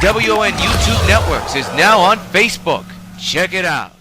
WON YouTube Networks is now on Facebook. Check it out.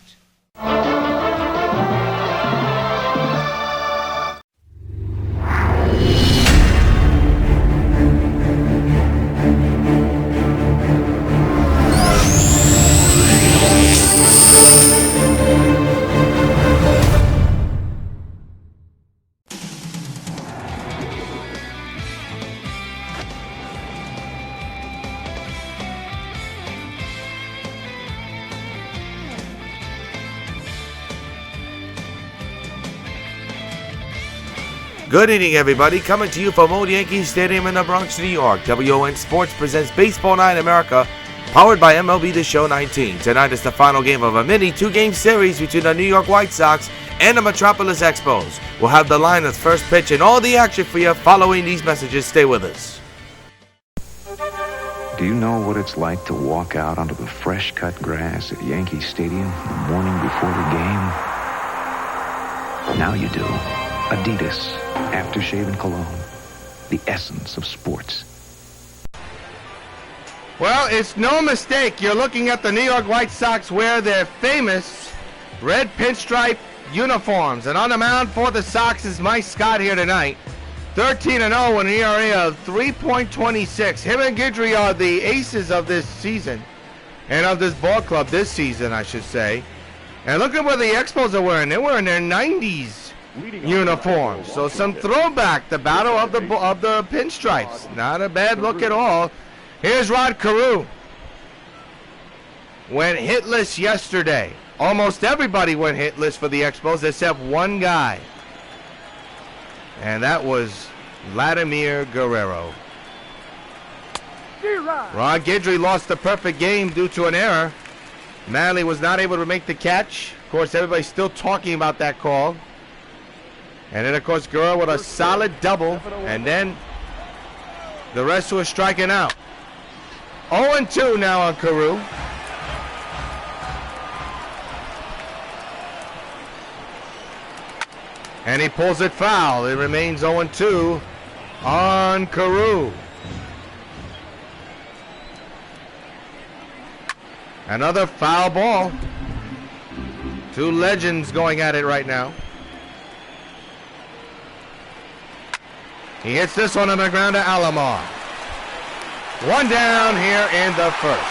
Good evening, everybody. Coming to you from Old Yankee Stadium in the Bronx, New York. WON Sports presents Baseball Night America, powered by MLB The Show 19. Tonight is the final game of a mini two-game series between the New York White Sox and the Metropolis Expos. We'll have the line of first pitch and all the action for you following these messages. Stay with us. Do you know what it's like to walk out onto the fresh-cut grass at Yankee Stadium the morning before the game? Now you do. Adidas Aftershave and Cologne, the essence of sports. Well, it's no mistake. You're looking at the New York White Sox wear their famous red pinstripe uniforms. And on the mound for the Sox is Mike Scott here tonight. 13-0 with an ERA of 3.26. Him and Guidry are the aces of this season. And of this ball club this season, I should say. And look at what the Expos are wearing. They're wearing their 90s uniforms. So some throwback, the battle of the pinstripes. Not a bad look at all. Here's Rod Carew. Went hitless yesterday. Almost everybody went hitless for the Expos except one guy. And that was Vladimir Guerrero. Ron Guidry lost the perfect game due to an error. Manley was not able to make the catch. Of course, everybody's still talking about that call. And then, of course, Guerrero with a solid double. And then the rest were striking out. 0-2 now on Carew. And he pulls it foul. It remains 0-2 on Carew. Another foul ball. Two legends going at it right now. He hits this one on the ground to Alomar. One down here in the first.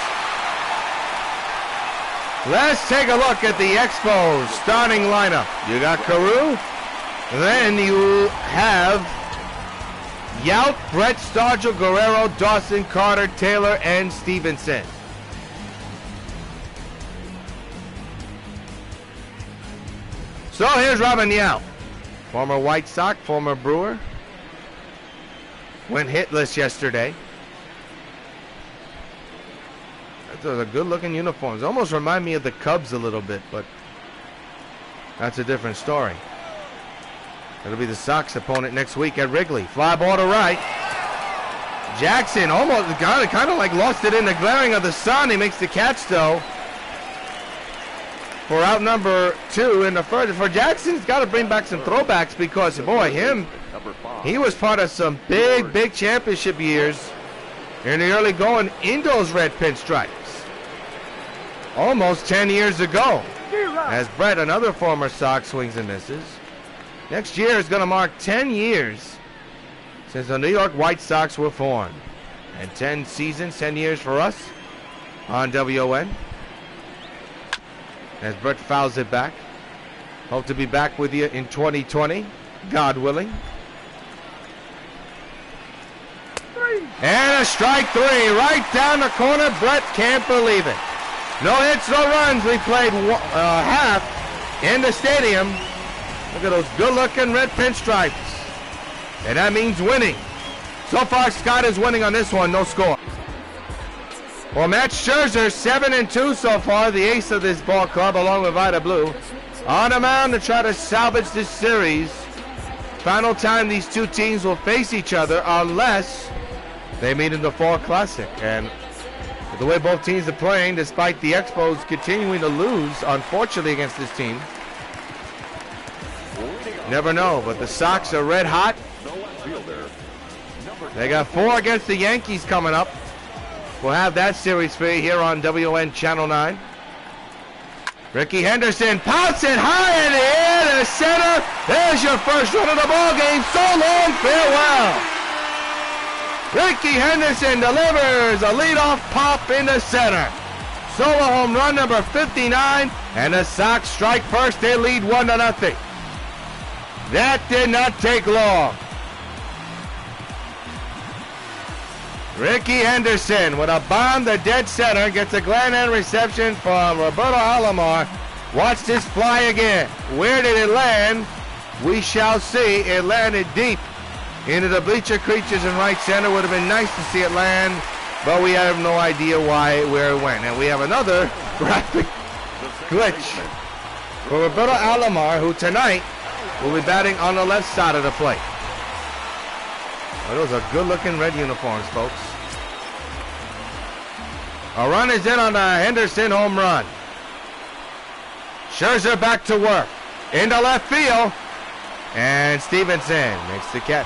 Let's take a look at the Expos starting lineup. You got Carew. Then you have Yount, Brett, Stargell, Guerrero, Dawson, Carter, Taylor, and Stevenson. So here's Robin Yount, former White Sox, former Brewer. Went hitless yesterday. Those are good-looking uniforms. Almost remind me of the Cubs a little bit, but that's a different story. It'll be the Sox opponent next week at Wrigley. Fly ball to right. Jackson almost kind of like lost it in the glaring of the sun. He makes the catch, though, for out number 2 in the first. For Jackson, he's got to bring back some throwbacks because, boy, he was part of some big championship years in the early going in those red pinstripes. Almost 10 years ago. As Brett, another former Sox, swings and misses. Next year is going to mark 10 years since the New York White Sox were formed. And 10 seasons, 10 years for us on WON. As Brett fouls it back. Hope to be back with you in 2020, God willing. And a strike 3 right down the corner. Brett can't believe it. No hits, no runs. We played half in the stadium. Look at those good-looking red pinstripes. And that means winning. So far, Scott is winning on this one. No score. Well, Matt Scherzer, 7-2 so far, the ace of this ball club, along with Vida Blue, on the mound to try to salvage this series. Final time these two teams will face each other unless they meet in the Fall Classic. And the way both teams are playing, despite the Expos continuing to lose, unfortunately, against this team, never know. But the Sox are red hot. They got 4 against the Yankees coming up. We'll have that series for you here on WON Channel 9. Ricky Henderson pops it high in the air to center. There's your first run of the ball game. So long, farewell. Ricky Henderson delivers a leadoff pop into center. Solo home run number 59, and the Sox strike first. They lead 1-0. That did not take long. Ricky Henderson with a bomb to dead center gets a grand end reception from Roberto Alomar. Watch this fly again. Where did it land? We shall see. It landed deep into the bleacher creatures in right center. Would have been nice to see it land, but we have no idea where it went. And we have another graphic glitch for Roberto Alomar, who tonight will be batting on the left side of the plate. Well, those are good-looking red uniforms, folks. A run is in on a Henderson home run. Scherzer back to work. Into left field. And Stevenson makes the catch.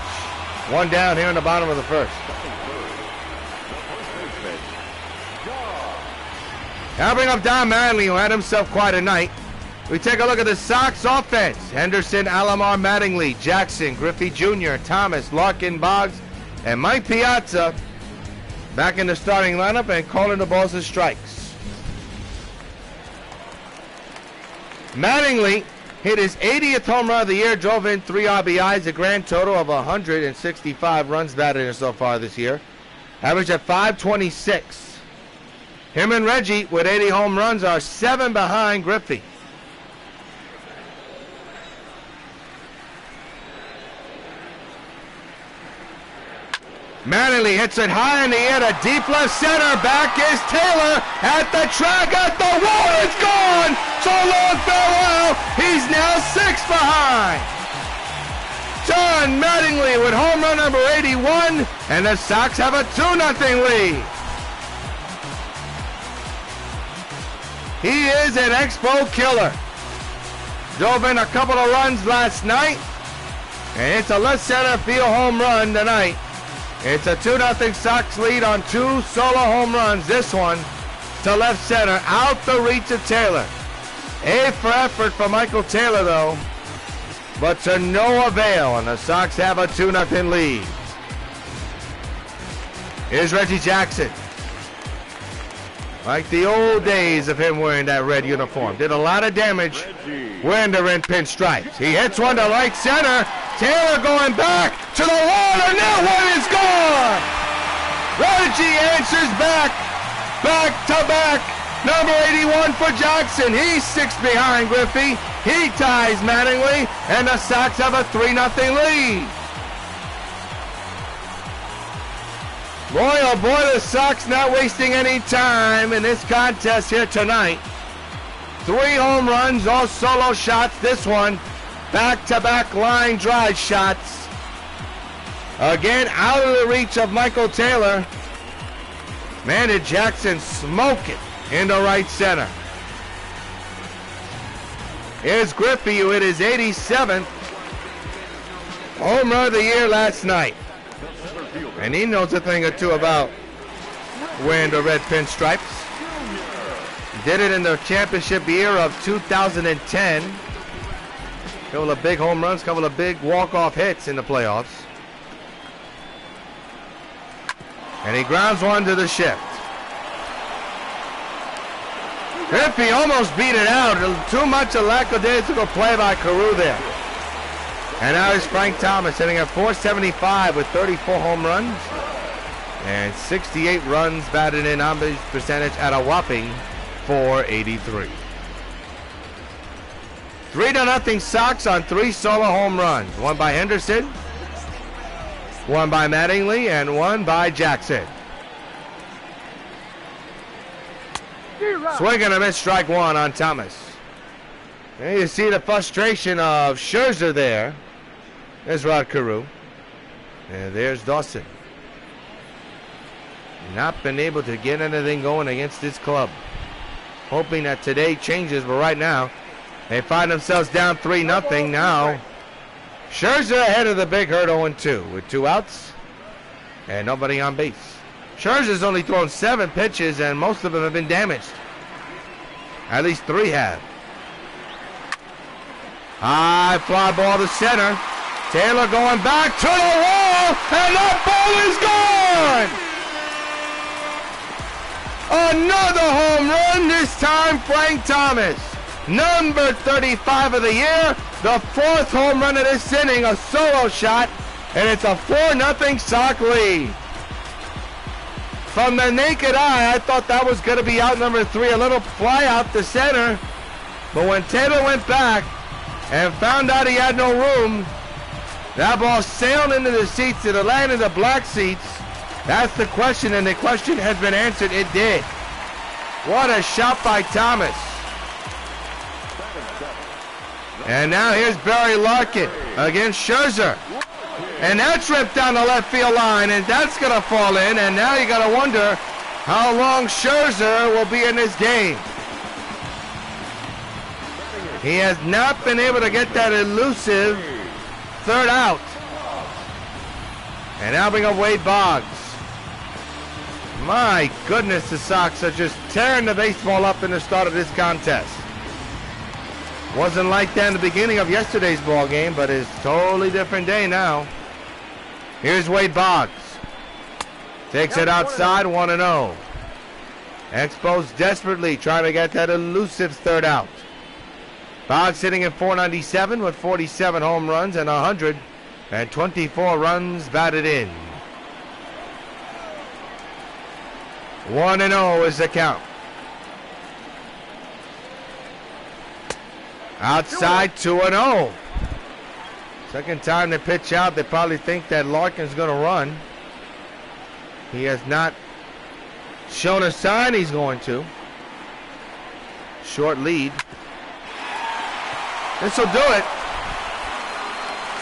One down here in the bottom of the first. Now bring up Don Manley, who had himself quite a night. We take a look at the Sox offense. Henderson, Alomar, Mattingly, Jackson, Griffey Jr., Thomas, Larkin, Boggs, and Mike Piazza back in the starting lineup and calling the balls as strikes. Mattingly hit his 80th home run of the year, drove in 3 RBIs, a grand total of 165 runs batted in so far this year. Average at .526. Him and Reggie with 80 home runs are 7 behind Griffey. Mattingly hits it high in the air to deep left center. Back is Taylor at the track, at the wall. It's gone. So long, farewell. He's now 6 behind. John Mattingly with home run number 81, and the Sox have a 2-0 lead. He is an Expo killer. Drove in a couple of runs last night, and it's a left center field home run tonight. It's a 2-0 Sox lead on 2 solo home runs. This one to left center, out the reach of Taylor. A for effort for Michael Taylor, though, but to no avail, and the Sox have a 2-0 lead. Here's Reggie Jackson. Like the old days of him wearing that red uniform. Did a lot of damage wearing the red pinstripes. He hits one to right center. Taylor going back to the wall, and that one is gone. Reggie answers back to back. Number 81 for Jackson. He's 6 behind Griffey. He ties Mattingly, and the Sox have a 3-0 lead. Boy, oh boy, the Sox not wasting any time in this contest here tonight. 3 home runs, all solo shots. This one, back-to-back line drive shots. Again, out of the reach of Michael Taylor. Man, did Jackson smoke it into right center. Here's Griffey, who hit his 87th home run of the year last night. And he knows a thing or two about wearing the red pinstripes. Did it in the championship year of 2010. Couple of big home runs, couple of big walk-off hits in the playoffs. And he grounds one to the shift. Griffey almost beat it out. Too much a lackadaisical play by Carew there. And now is Frank Thomas hitting at .475 with 34 home runs and 68 runs batted in on-base percentage at a whopping .483. 3-0 Sox on 3 solo home runs. One by Henderson, one by Mattingly, and one by Jackson. Swing and a miss, strike one on Thomas. And you see the frustration of Scherzer there. There's Rod Carew. And there's Dawson. Not been able to get anything going against this club. Hoping that today changes, but right now they find themselves down 3-0 now. Scherzer ahead of the big herd 0-2 with 2 outs and nobody on base. Scherzer's only thrown 7 pitches, and most of them have been damaged. At least 3 have. High fly ball to center. Taylor going back to the wall, and that ball is gone! Another home run, this time Frank Thomas. Number 35 of the year, the 4th home run of this inning, a solo shot, and it's a 4-0 Sox lead. From the naked eye, I thought that was going to be out number 3, a little fly out to center. But when Taylor went back and found out he had no room, that ball sailed into the seats. Did it land in the black seats? That's the question, and the question has been answered. It did. What a shot by Thomas. And now here's Barry Larkin against Scherzer. And that's ripped down the left field line, and that's going to fall in. And now you got to wonder how long Scherzer will be in this game. He has not been able to get that elusive 3rd out. And now bring up Wade Boggs. My goodness, the Sox are just tearing the baseball up in the start of this contest. Wasn't like that in the beginning of yesterday's ball game, but it's a totally different day now. Here's Wade Boggs. Takes it outside, 1-0. Expos desperately trying to get that elusive 3rd out. Boggs sitting at .497 with 47 home runs and 124 runs batted in. 1-0 is the count. Outside, 2-0. Second time they pitch out, they probably think that Larkin's going to run. He has not shown a sign he's going to. Short lead. This will do it.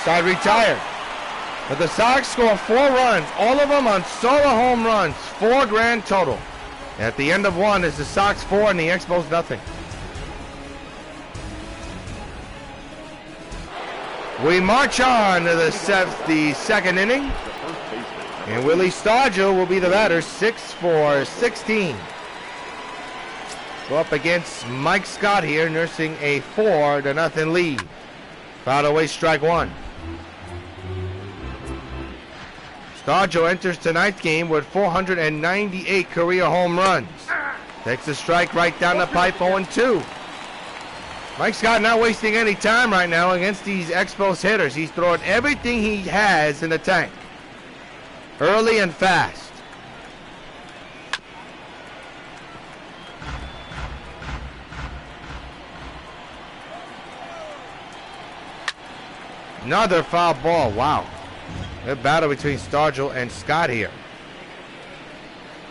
Side retired. But the Sox score 4 runs, all of them on solo home runs. 4 grand total. At the end of 1 is the Sox 4 and the Expos nothing. We march on to the 2nd inning. And Willie Stargell will be the batter, 6 for 16. Go up against Mike Scott here, nursing a 4-0 lead. Fouled away, strike 1. Stargell enters tonight's game with 498 career home runs. Takes a strike right down the pipe, 0-2. Mike Scott not wasting any time right now against these Expos hitters. He's throwing everything he has in the tank. Early and fast. Another foul ball. Wow. Good battle between Stargell and Scott here.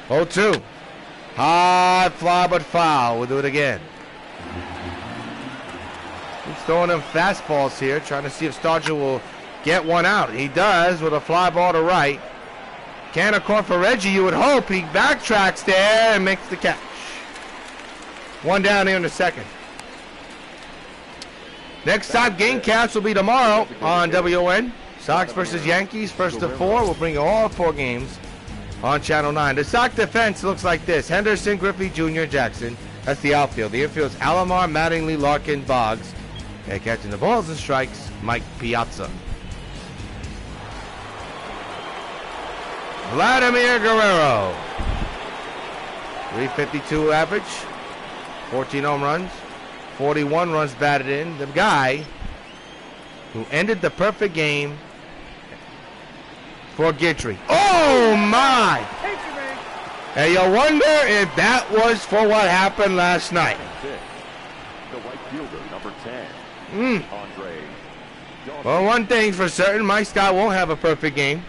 0-2. High fly but foul. We'll do it again. He's throwing them fastballs here, trying to see if Stargell will get one out. He does with a fly ball to right. Can't accord for Reggie, you would hope. He backtracks there and makes the catch. 1 down here in the 2nd. Next time, gamecasts will be tomorrow on WON. Sox versus Yankees, 1st to 4. We'll bring you all 4 games on Channel 9. The Sox defense looks like this. Henderson, Griffey Jr., Jackson. That's the outfield. The infield's Alomar, Mattingly, Larkin, Boggs. And catching the balls and strikes, Mike Piazza. Vladimir Guerrero. 352 average. 14 home runs. 41 runs batted in. The guy who ended the perfect game for Gitry. Oh my! And you wonder if that was for what happened last night. The right fielder, number 10. Well, one thing's for certain, Mike Scott won't have a perfect game.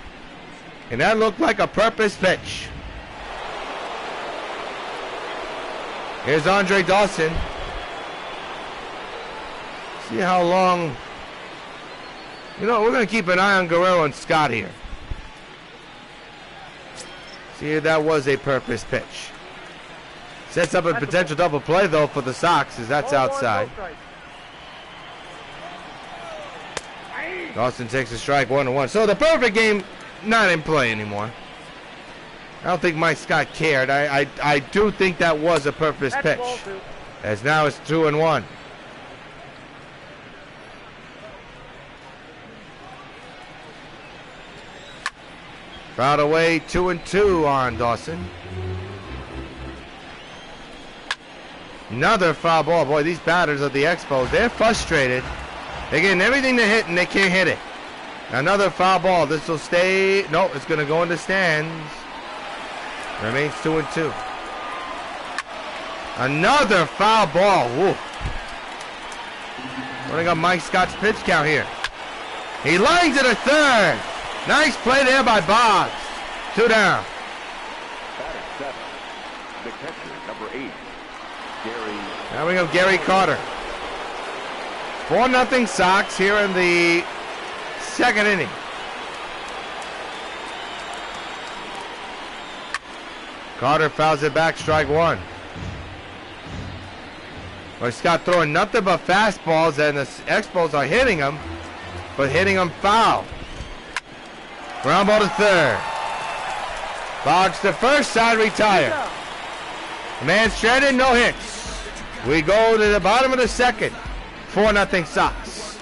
And that looked like a purpose pitch. Here's Andre Dawson. See how long. You know, we're going to keep an eye on Guerrero and Scott here. See if that was a purpose pitch. Sets up a potential double play, though, for the Sox, as that's outside. Dawson takes a strike, 1-1. So the perfect game not in play anymore. I don't think Mike Scott cared. I do think that was a purpose pitch. As now it's 2-1. Fouled away, 2-2 on Dawson. Another foul ball. Boy, these batters of the Expos, they're frustrated. They're getting everything to hit and they can't hit it. Another foul ball. This will stay. No, it's going to go in the stands. Remains 2-2. Another foul ball. Woo. Only got Mike Scott's pitch count here. He lines it a third. Nice play there by Boggs. 2 down. Batting seven, the catcher, number 8, Gary. Now we go Gary Carter. 4-0 Sox here in the second inning. Carter fouls it back, strike one. Well, Scott throwing nothing but fastballs, and the Expos are hitting him, but hitting him foul. Ground ball to third. Boggs to first, side retire. Man stranded, no hits. We go to the bottom of the second. 4-0 Sox.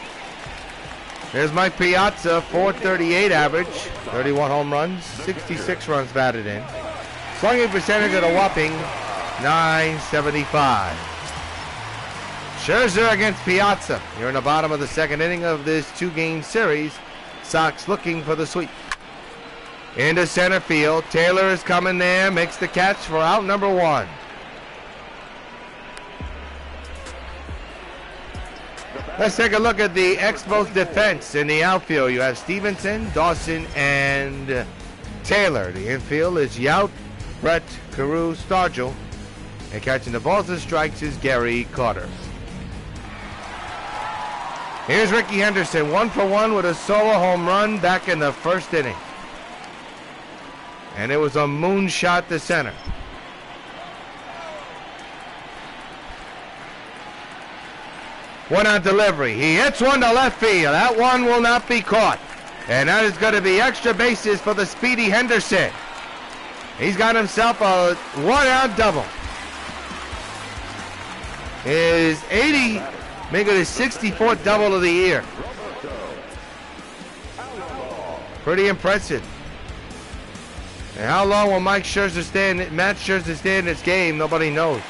There's Mike Piazza, 438 average, 31 home runs, 66 runs batted in. Slugging percentage at a whopping .975. Scherzer against Piazza. You're in the bottom of the second inning of this 2-game series. Sox looking for the sweep. Into center field. Taylor is coming there. Makes the catch for out number 1. Let's take a look at the Expos defense in the outfield. You have Stevenson, Dawson, and Taylor. The infield is Yount, Brett, Carew, Stargell. And catching the balls and strikes is Gary Carter. Here's Ricky Henderson, 1 for 1 with a solo home run back in the first inning. And it was a moonshot to center. One on delivery. He hits one to left field. That one will not be caught. And that is going to be extra bases for the speedy Henderson. He's got himself a 1-out double. His 80, making his 64th double of the year. Pretty impressive. And how long will Matt Scherzer stay in this game? Nobody knows.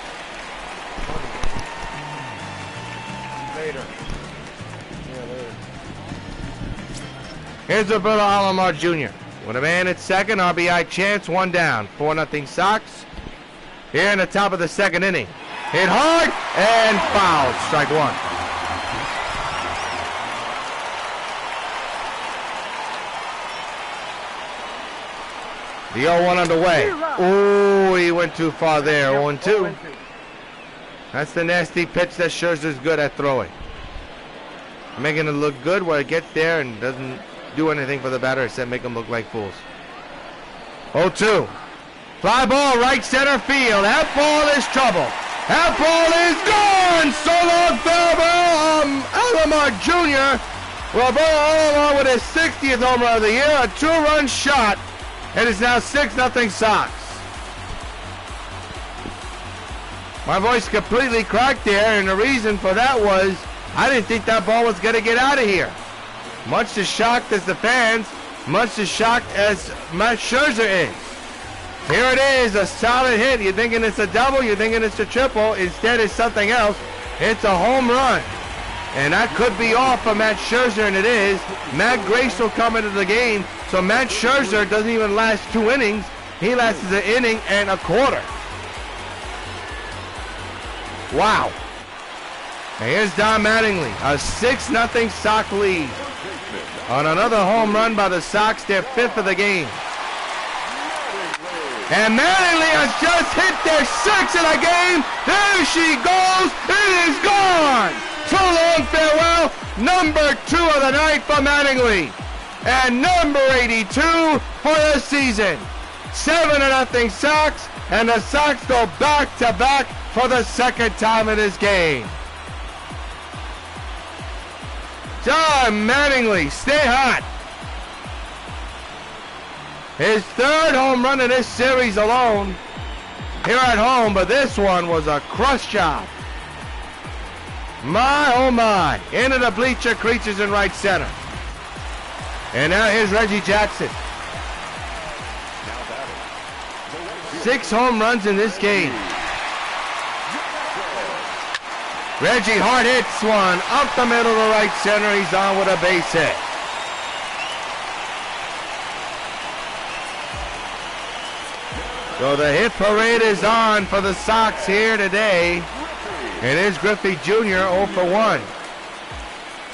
Later. Here's Roberto Alomar Jr. With a man at second, RBI chance, 1 down. 4-0 Sox. Here in the top of the second inning. Hit hard and fouled. Strike 1. The 0-1 underway. Oh, he went too far there. 0-2. That's the nasty pitch that Scherzer's good at throwing. Making it look good where it gets there and doesn't do anything for the batter except make them look like fools. 0-2. Fly ball right center field. That ball is trouble. That ball is gone. So long, farewell, Alomar Jr. Roberto Alomar with his 60th home run of the year. A 2-run shot. It is now 6-0 Sox. My voice completely cracked there, and the reason for that was I didn't think that ball was going to get out of here. Much as shocked as the fans, much as shocked as Matt Scherzer is. Here it is, a solid hit. You're thinking it's a double, you're thinking it's a triple. Instead, it's something else. It's a home run. And that could be off for Matt Scherzer, and it is. Matt Grace will come into the game, so Matt Scherzer doesn't even last 2 innings. He lasts an inning and a quarter. Wow. And here's Don Mattingly, a 6-0 Sox lead. On another home run by the Sox, their 5th of the game. And Mattingly has just hit their 6th of the game. There she goes. It is gone. So long farewell. Number 2 of the night for Mattingly. And number 82 for the season. 7-0 Sox. And the Sox go back-to-back for the second time in this game. John Mattingly, stay hot. His third home run in this series alone here at home, but this one was a crush job. My, oh my. Into the bleacher creases in right center. And now here's Reggie Jackson. 6 home runs in this game. Reggie hard hits one up the middle to right center. He's on with a base hit. So the hit parade is on for the Sox here today. It is Griffey Jr. 0 for 1.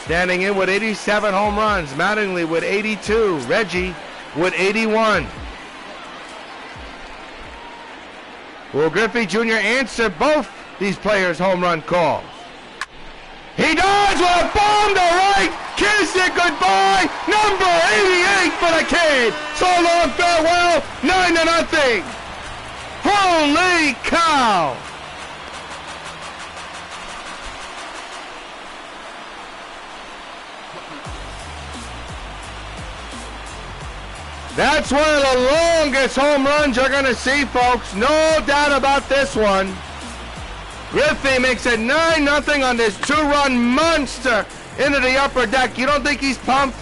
Standing in with 87 home runs. Mattingly with 82. Reggie with 81. Will Griffey Jr. answer both these players' home run calls? He does with a bomb to right. Kiss it goodbye. Number 88 for the kid. So long, farewell. 9-0. Holy cow. That's one of the longest home runs you're going to see, folks. No doubt about this one. Griffey makes it 9-0 on this 2-run monster into the upper deck. You don't think he's pumped?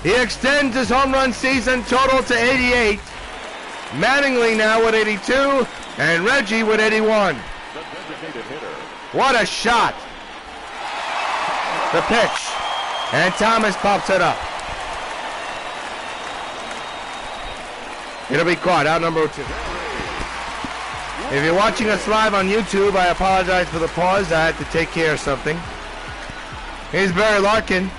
He extends his home run season total to 88. Mattingly now with 82, and Reggie with 81. What a shot. The pitch. And Thomas pops it up. It'll be caught, out number 2. If you're watching us live on YouTube, I apologize for the pause. I had to take care of something. Here's Barry Larkin.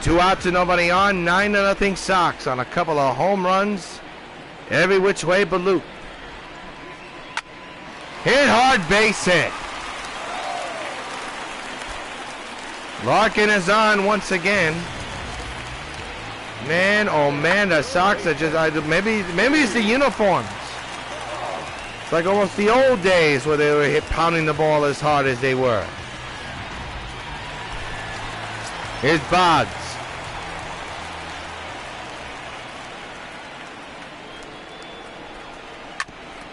2 outs and nobody on. 9-0 Sox on a couple of home runs. Every which way but loop. Hit hard, base hit. Larkin is on once again. Man, oh man, the Sox are just, maybe it's the uniforms. It's like almost the old days where they were pounding the ball as hard as they were. Here's Boggs.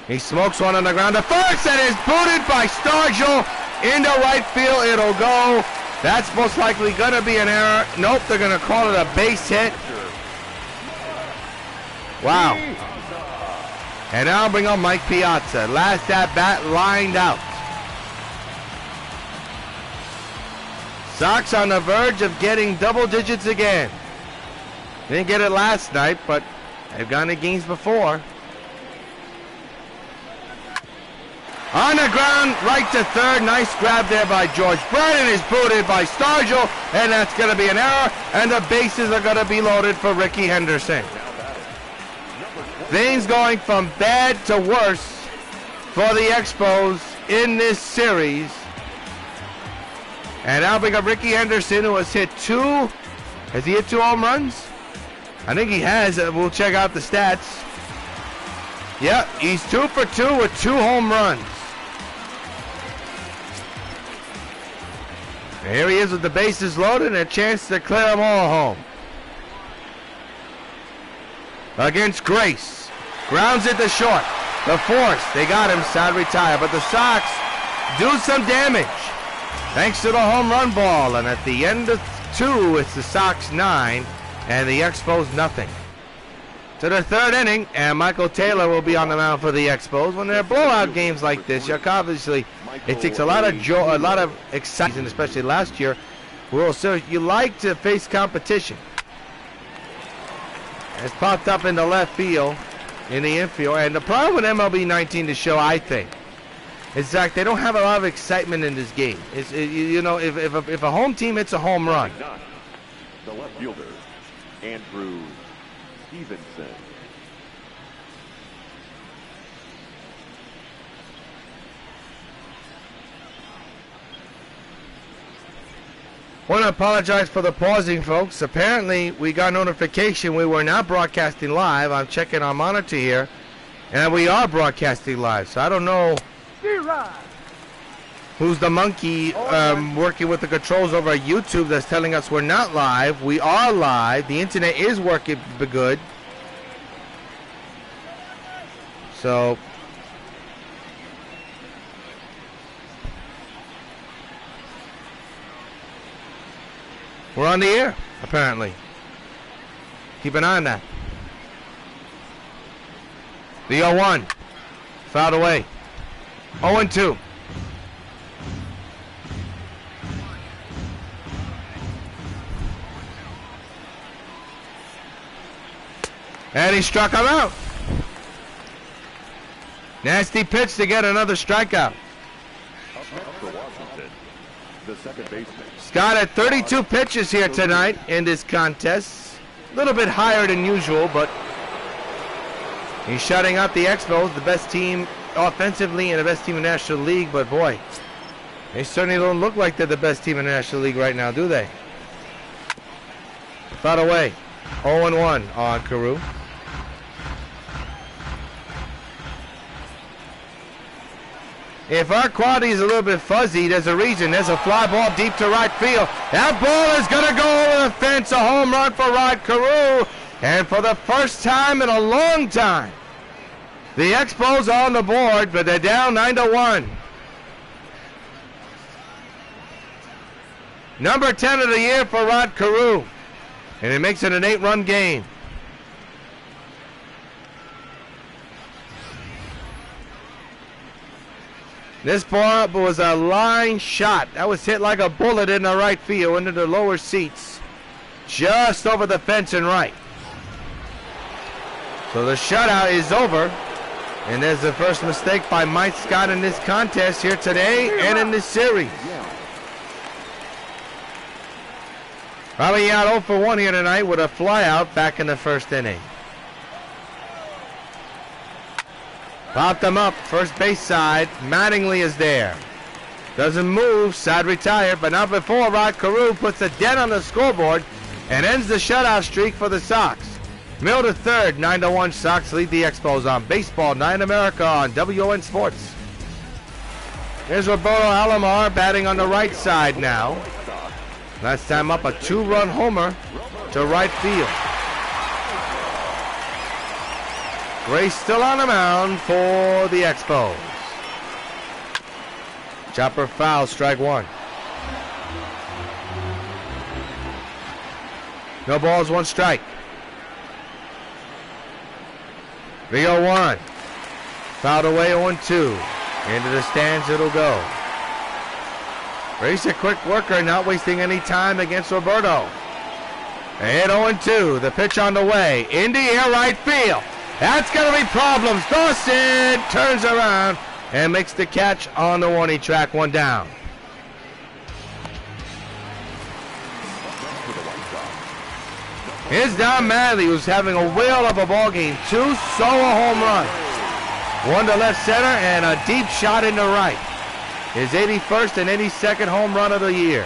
He smokes one on the ground. The first, and is booted by Stargell into right field. It'll go. That's most likely going to be an error. Nope, they're going to call it a base hit. Wow. And now I'll bring up Mike Piazza. Last at bat lined out. Sox on the verge of getting double digits again. Didn't get it last night, but they've gone to games before. On the ground, right to third. Nice grab there by George. Brennan is booted by Stargell, and that's going to be an error, and the bases are going to be loaded for Ricky Henderson. Things going from bad to worse for the Expos in this series. And now bring up Ricky Henderson, who has hit 2. Has he hit 2 home runs? I think he has. We'll check out the stats. Yep, he's 2 for 2 with 2 home runs. And here he is with the bases loaded and a chance to clear them all home. Against Grace. Grounds it to short. The force, they got him, sad retire. But the Sox do some damage thanks to the home run ball. And at the end of 2, it's the Sox 9 and the Expos nothing. To the 3rd inning, and Michael Taylor will be on the mound for the Expos. When there are blowout games like this, obviously it takes a lot of joy, a lot of excitement, especially last year. World Series, you like to face competition. It's popped up in the left field, in the infield, and the problem with MLB 19 The Show, I think, is that they don't have a lot of excitement in this game. If a home team hits a home run, the left fielder, Andrew Stevenson. Want to apologize for the pausing, folks. Apparently, we got notification we were not broadcasting live. I'm checking our monitor here, and we are broadcasting live. So I don't know. who's the monkey working with the controls over at YouTube that's telling us we're not live. We are live. The internet is working good. So we're on the air, apparently. Keep an eye on that. The 0-1. Fouled away. 0-2. And he struck him out. Nasty pitch to get another strikeout. Up next for Washington, the second baseman. Scott had 32 pitches here tonight in this contest. A little bit higher than usual, but he's shutting out the Expos, the best team offensively and the best team in the National League. But boy, they certainly don't look like they're the best team in the National League right now, do they? Fouled away. 0-1 on Carew. If our quality is a little bit fuzzy, there's a reason. There's a fly ball deep to right field. That ball is going to go over the fence. A home run for Rod Carew. And for the first time in a long time, the Expos are on the board, but they're down 9-1. Number 10 of the year for Rod Carew. And it makes it an 8-run game. This ball was a line shot. That was hit like a bullet in the right field into the lower seats. Just over the fence and right. So the shutout is over. And there's the first mistake by Mike Scott in this contest here today and in this series. Probably out 0 for 1 here tonight with a flyout back in the first inning. Popped him up, first base side. Mattingly is there. Doesn't move, side retired, but not before Rod Carew puts a dent on the scoreboard and ends the shutout streak for the Sox. Middle to third, 9-1 Sox lead the Expos on Baseball 9 America on WON Sports. Here's Roberto Alomar batting on the right side now. Last time up, a 2-run homer to right field. Gray still on the mound for the Expos. Chopper foul, strike one. No balls, one strike. 3-0-1. Fouled away 0-2. Into the stands it'll go. Ray's a quick worker, not wasting any time against Roberto. A hit 0-2. The pitch on the way. In the air, right field. That's going to be problems. Dawson turns around and makes the catch on the warning track. One down. Here's Don Madley, who's having a whale of a ball game. 2 solo home runs. One to left center and a deep shot into right. His 81st and 82nd home run of the year.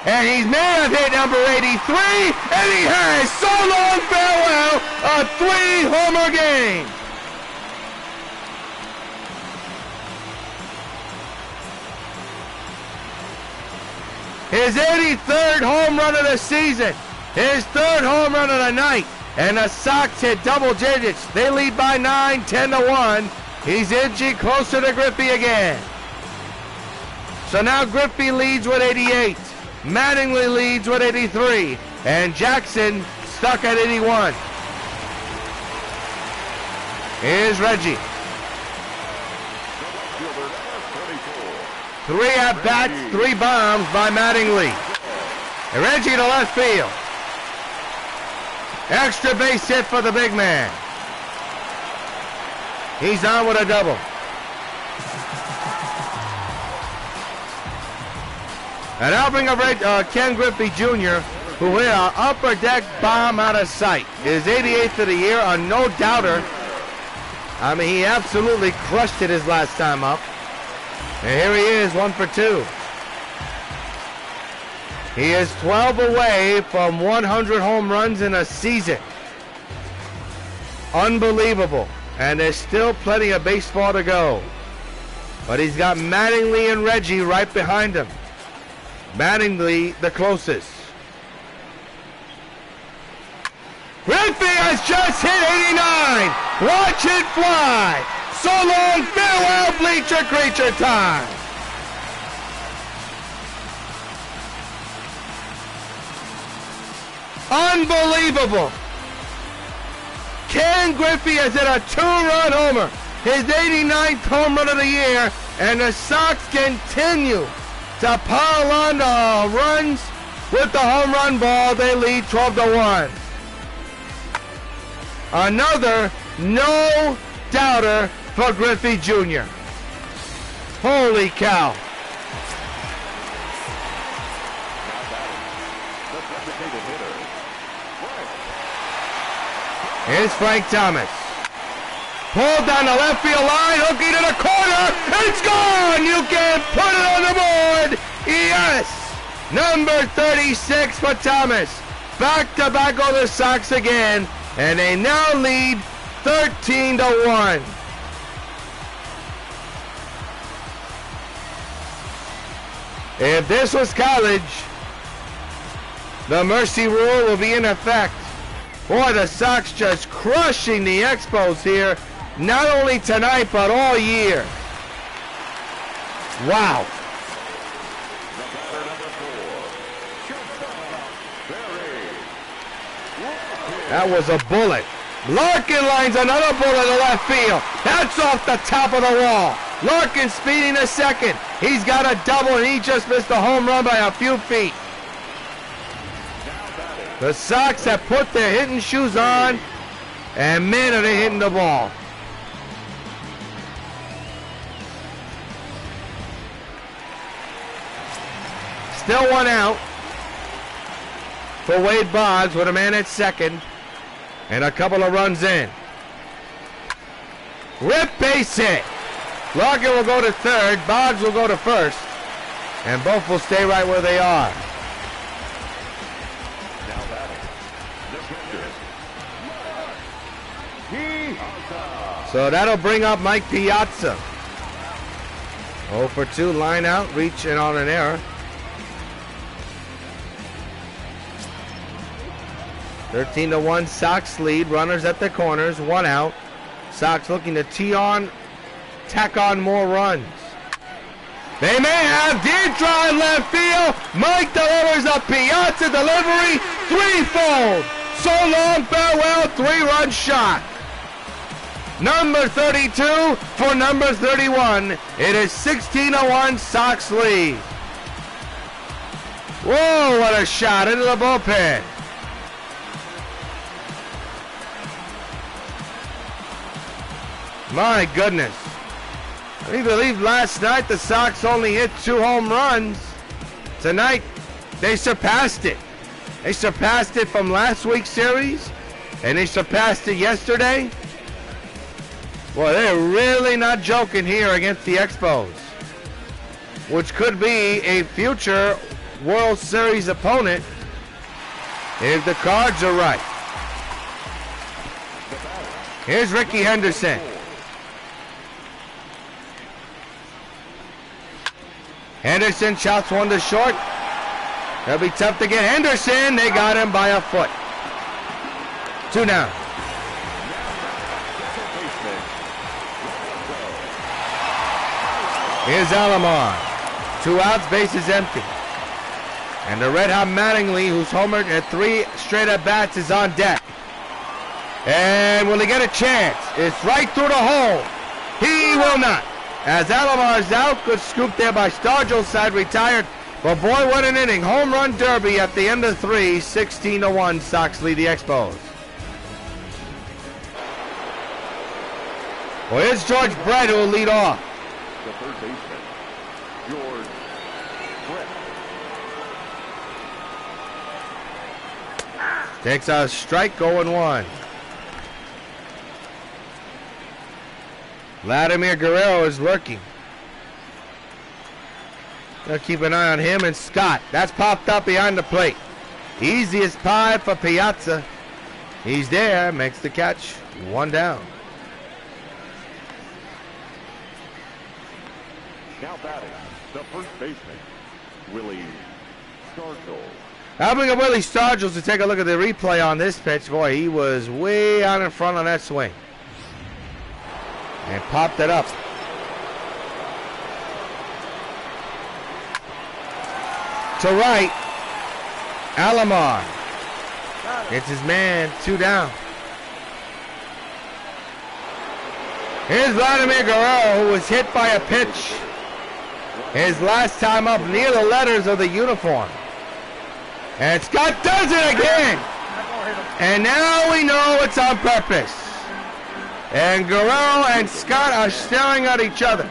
And he's may have hit number 83, and he has so long farewell, a 3-homer game. His 83rd home run of the season, his 3rd home run of the night, and the Sox hit double digits. They lead by 9, 10-1. He's inching closer to Griffey again. So now Griffey leads with 88. Mattingly leads with 83, and Jackson stuck at 81. Here's Reggie. 3 at-bats, 3 bombs by Mattingly. And Reggie to left field. Extra base hit for the big man. He's on with a double. An helping of Ken Griffey Jr., who hit an upper deck bomb out of sight. His 88th of the year, a no-doubter. I mean, he absolutely crushed it his last time up. And here he is, 1 for 2. He is 12 away from 100 home runs in a season. Unbelievable. And there's still plenty of baseball to go. But he's got Mattingly and Reggie right behind him. Mattingly the closest. Griffey has just hit 89. Watch it fly. So long, farewell, bleacher creature time. Unbelievable. Ken Griffey has hit a 2-run homer. His 89th home run of the year. And the Sox continue to pile on the runs with the home run ball. They lead 12-1. Another no-doubter for Griffey Jr. Holy cow. Here's Frank Thomas. Pulled down the left field line, hooking to the corner. It's gone! You can't put it on the board! Yes! Number 36 for Thomas. Back-to-back on the Sox again. And they now lead 13-1. If this was college, the mercy rule will be in effect. Boy, the Sox just crushing the Expos here, not only tonight, but all year. Wow. That was a bullet. Larkin lines another bullet to left field. That's off the top of the wall. Larkin speeding to second. He's got a double, and he just missed a home run by a few feet. The Sox have put their hitting shoes on, and man, are they hitting the ball. Still one out for Wade Boggs with a man at second and a couple of runs in. Rip base hit. Larkin will go to third, Boggs will go to first, and both will stay right where they are. So that'll bring up Mike Piazza. 0 for 2, line out, reach, and on an error. 13-1, Sox lead. Runners at the corners, 1 out. Sox looking to tack on more runs. They may have deep drive left field. Mike delivers a Piazza delivery, 3-fold. So long, farewell, 3-run shot. Number 32 for number 31. It is 16-1, Sox lead. Whoa, what a shot into the bullpen. My goodness. I believe last night the Sox only hit 2 home runs. Tonight, they surpassed it. They surpassed it from last week's series, and they surpassed it yesterday. Boy, they're really not joking here against the Expos, which could be a future World Series opponent if the cards are right. Here's Ricky Henderson. Henderson shots one to short. That'll be tough to get Henderson. They got him by a foot. 2 down. Here's Alomar. 2 outs, bases empty. And the red-hot Mattingly, who's homered at 3 straight at-bats, is on deck. And will he get a chance? It's right through the hole. He will not. As Alomar's out, good scoop there by Stargell's side, retired. But boy, what an inning. Home run derby at the end of 3, 16-1, Sox lead the Expos. Well, here's George Brett, who will lead off. The third baseman, George Brett. Takes a strike, 0-1. Vladimir Guerrero is lurking. Gotta keep an eye on him and Scott. That's popped up behind the plate. Easiest pie for Piazza. He's there, makes the catch. 1 down. Now batting, the first baseman, Willie Stargell. I'll bring up Willie Stargell to take a look at the replay on this pitch. Boy, he was way out in front on that swing. And popped it up. To right, Alomar. It's his man, 2 down. Here's Vladimir Guerrero, who was hit by a pitch his last time up near the letters of the uniform. And Scott does it again. And now we know it's on purpose. And Guerrero and Scott are staring at each other.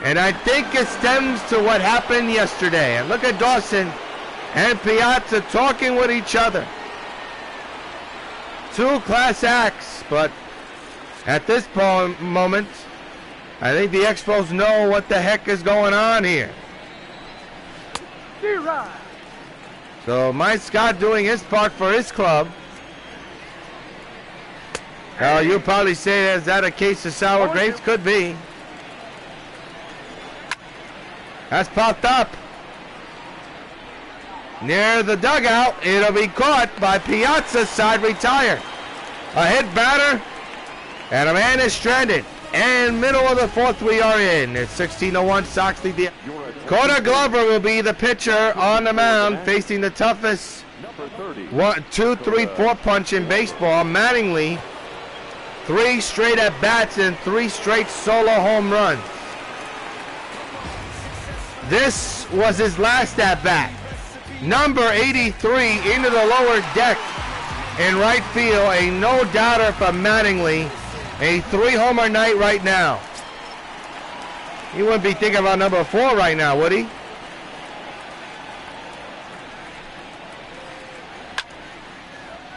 And I think it stems to what happened yesterday. And look at Dawson and Piazza talking with each other. 2 class acts, but at this moment, I think the Expos know what the heck is going on here. So Mike Scott doing his part for his club. Now you'll probably say, is that a case of sour grapes? Could be. That's popped up. Near the dugout, it'll be caught by Piazza's side retired. A hit batter, and a man is stranded. And middle of the 4th we are in. It's 16-1, Sox lead the... Connor Glover will be the pitcher on the mound, facing the toughest 1, 2, 3, 4 punch in baseball. Mattingly, 3 straight at-bats and 3 straight solo home runs. This was his last at-bat. Number 83 into the lower deck in right field. A no-doubter for Mattingly. A 3-homer night right now. He wouldn't be thinking about number 4 right now, would he?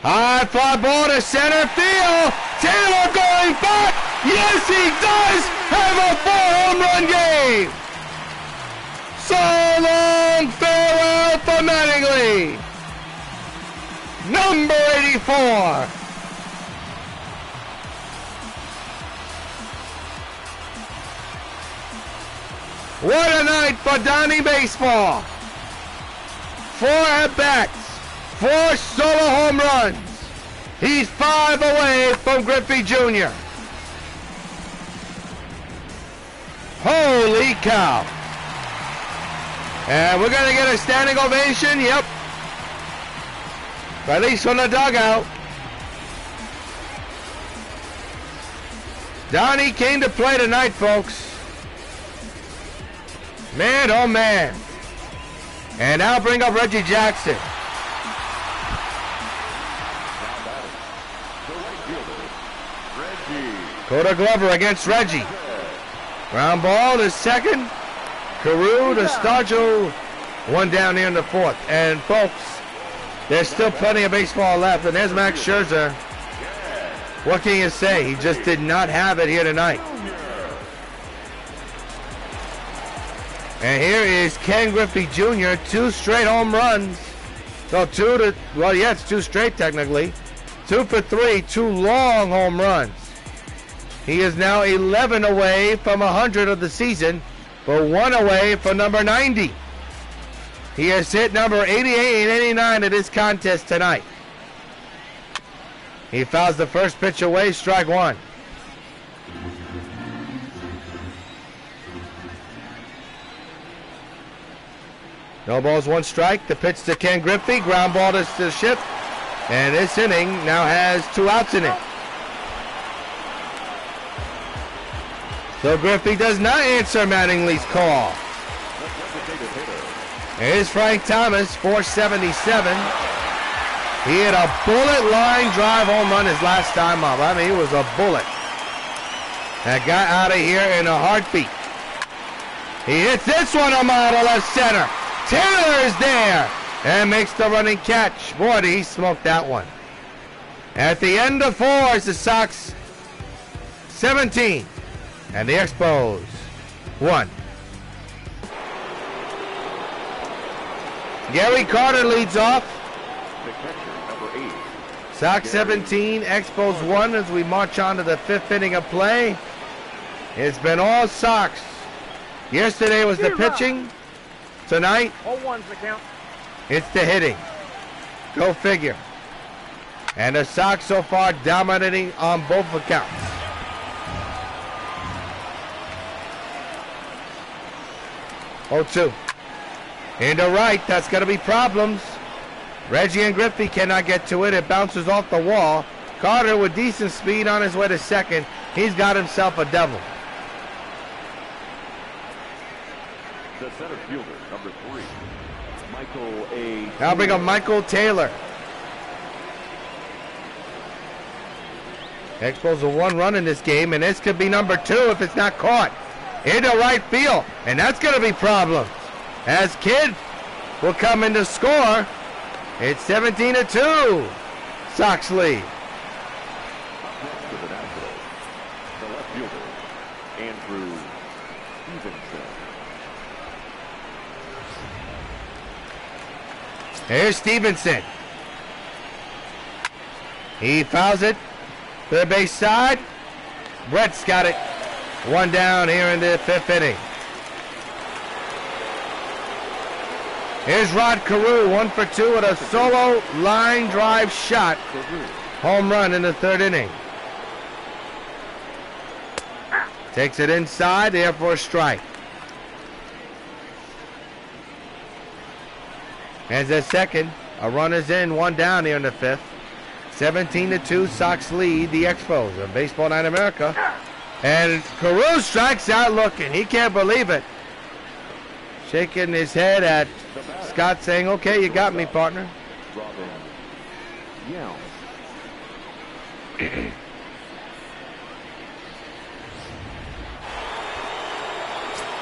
High fly ball to center field. Taylor going back. Yes, he does have a 4-home run game. So long, farewell for Mattingly. Number 84. What a night for Donnie Baseball. 4 at-bats, 4 solo home runs. He's 5 away from Griffey Jr. Holy cow. And we're going to get a standing ovation, yep. At least from the dugout. Donnie came to play tonight, folks. Man, oh man. And now bring up Reggie Jackson. Connor Glover against Reggie. Ground ball to second. Carew to Stargell. 1 down here in the 4th. And folks, there's still plenty of baseball left. And there's Max Scherzer. What can you say? He just did not have it here tonight. And here is Ken Griffey Jr., 2 straight home runs. So it's 2 straight technically. 2 for 3, 2 long home runs. He is now 11 away from 100 of the season, but 1 away from number 90. He has hit number 88 and 89 of this contest tonight. He fouls the first pitch away, strike 1. No balls, 1 strike. The pitch to Ken Griffey. Ground ball to Ship. And this inning now has 2 outs in it. So Griffey does not answer Mattingly's call. Here's Frank Thomas, 477. He hit a bullet line drive home run his last time up. I mean, it was a bullet. That got out of here in a heartbeat. He hits this one a mile to left center. Taylor is there and makes the running catch. Boy, did he smoke that one. At the end of 4 is the Sox 17 and the Expos 1. Gary Carter leads off. The catcher, number 8. Sox 17, Expos 1 as we march on to the 5th inning of play. It's been all Sox. Yesterday was the pitching. Tonight, 0-1's the count. it's the hitting. Go figure. And the Sox so far dominating on both accounts. Oh, 2. Into right, that's going to be problems. Reggie and Griffey cannot get to it. It bounces off the wall. Carter with decent speed on his way to second. He's got himself a double. The center fielder, number 3, Michael A. Now bring up Michael Taylor. Expos a 1 run in this game, and this could be number 2 if it's not caught. Into right field, and that's going to be problems. As Kidd will come in to score. It's 17-2. Sox lead. Next to the Nationals, the left fielder, Andrew Stevenson. Here's Stevenson. He fouls it. Third base side. Brett's got it. 1 down here in the 5th inning. Here's Rod Carew, 1 for 2 with a solo line drive shot. Home run in the 3rd inning. Takes it inside, there for a strike. As a second, a runner's in, 1 down here in the 5th. 17-2, Sox lead the Expos of Baseball Night America. And Carew strikes out looking. He can't believe it. Shaking his head at Scott saying, okay, you got me, partner. Robin Yount.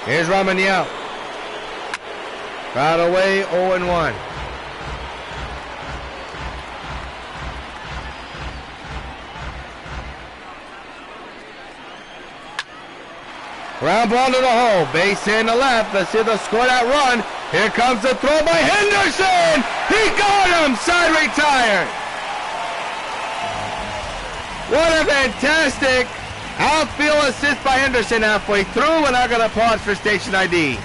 Here's Robin Yount. Right away, 0-1. Ground ball to the hole. Base in the left. Let's see if they'll score that run. Here comes the throw by Henderson. He got him. Side retired. What a fantastic outfield assist by Henderson halfway through. And I'm going to pause for station ID.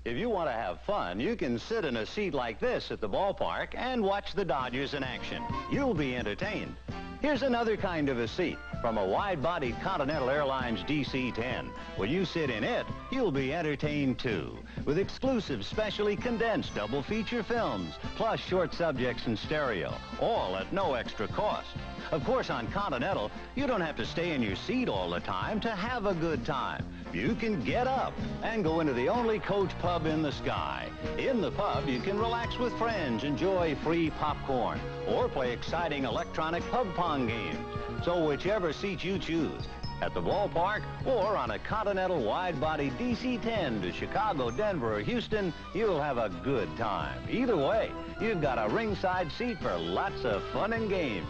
If you want to have fun, you can sit in a seat like this at the ballpark and watch the Dodgers in action. You'll be entertained. Here's another kind of a seat from a wide-bodied Continental Airlines DC-10. When you sit in it, you'll be entertained too, with exclusive specially condensed double feature films, plus short subjects in stereo, all at no extra cost. Of course, on Continental, you don't have to stay in your seat all the time to have a good time. You can get up and go into the only coach pub in the sky. In the pub, you can relax with friends, enjoy free popcorn, or play exciting electronic pub pong games. So whichever seat you choose, at the ballpark or on a Continental wide-body DC-10 to Chicago, Denver, or Houston, you'll have a good time. Either way, you've got a ringside seat for lots of fun and games.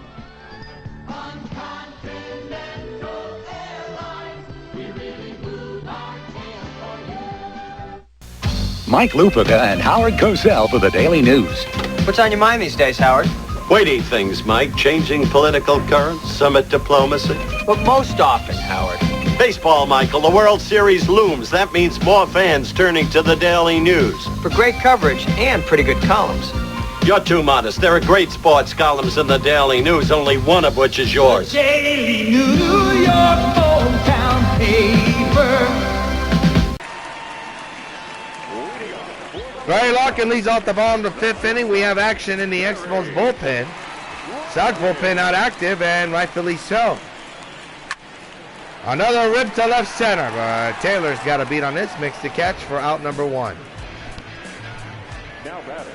On Continental Airlines, we really move our tail for you. Mike Lupica and Howard Cosell for the Daily News. What's on your mind these days, Howard? Weighty things, Mike. Changing political currents, summit diplomacy. But most often, Howard. Baseball, Michael. The World Series looms. That means more fans turning to the Daily News. For great coverage and pretty good columns. You're too modest. There are great sports columns in the Daily News, only one of which is yours. The Daily New York hometown paper. Ray Larkin leads off the bottom of the 5th inning. We have action in the Expos bullpen. Sox bullpen not active, and rightfully so. Another rip to left center, but Taylor's got a beat on this. Makes the catch for out number 1. Now batter,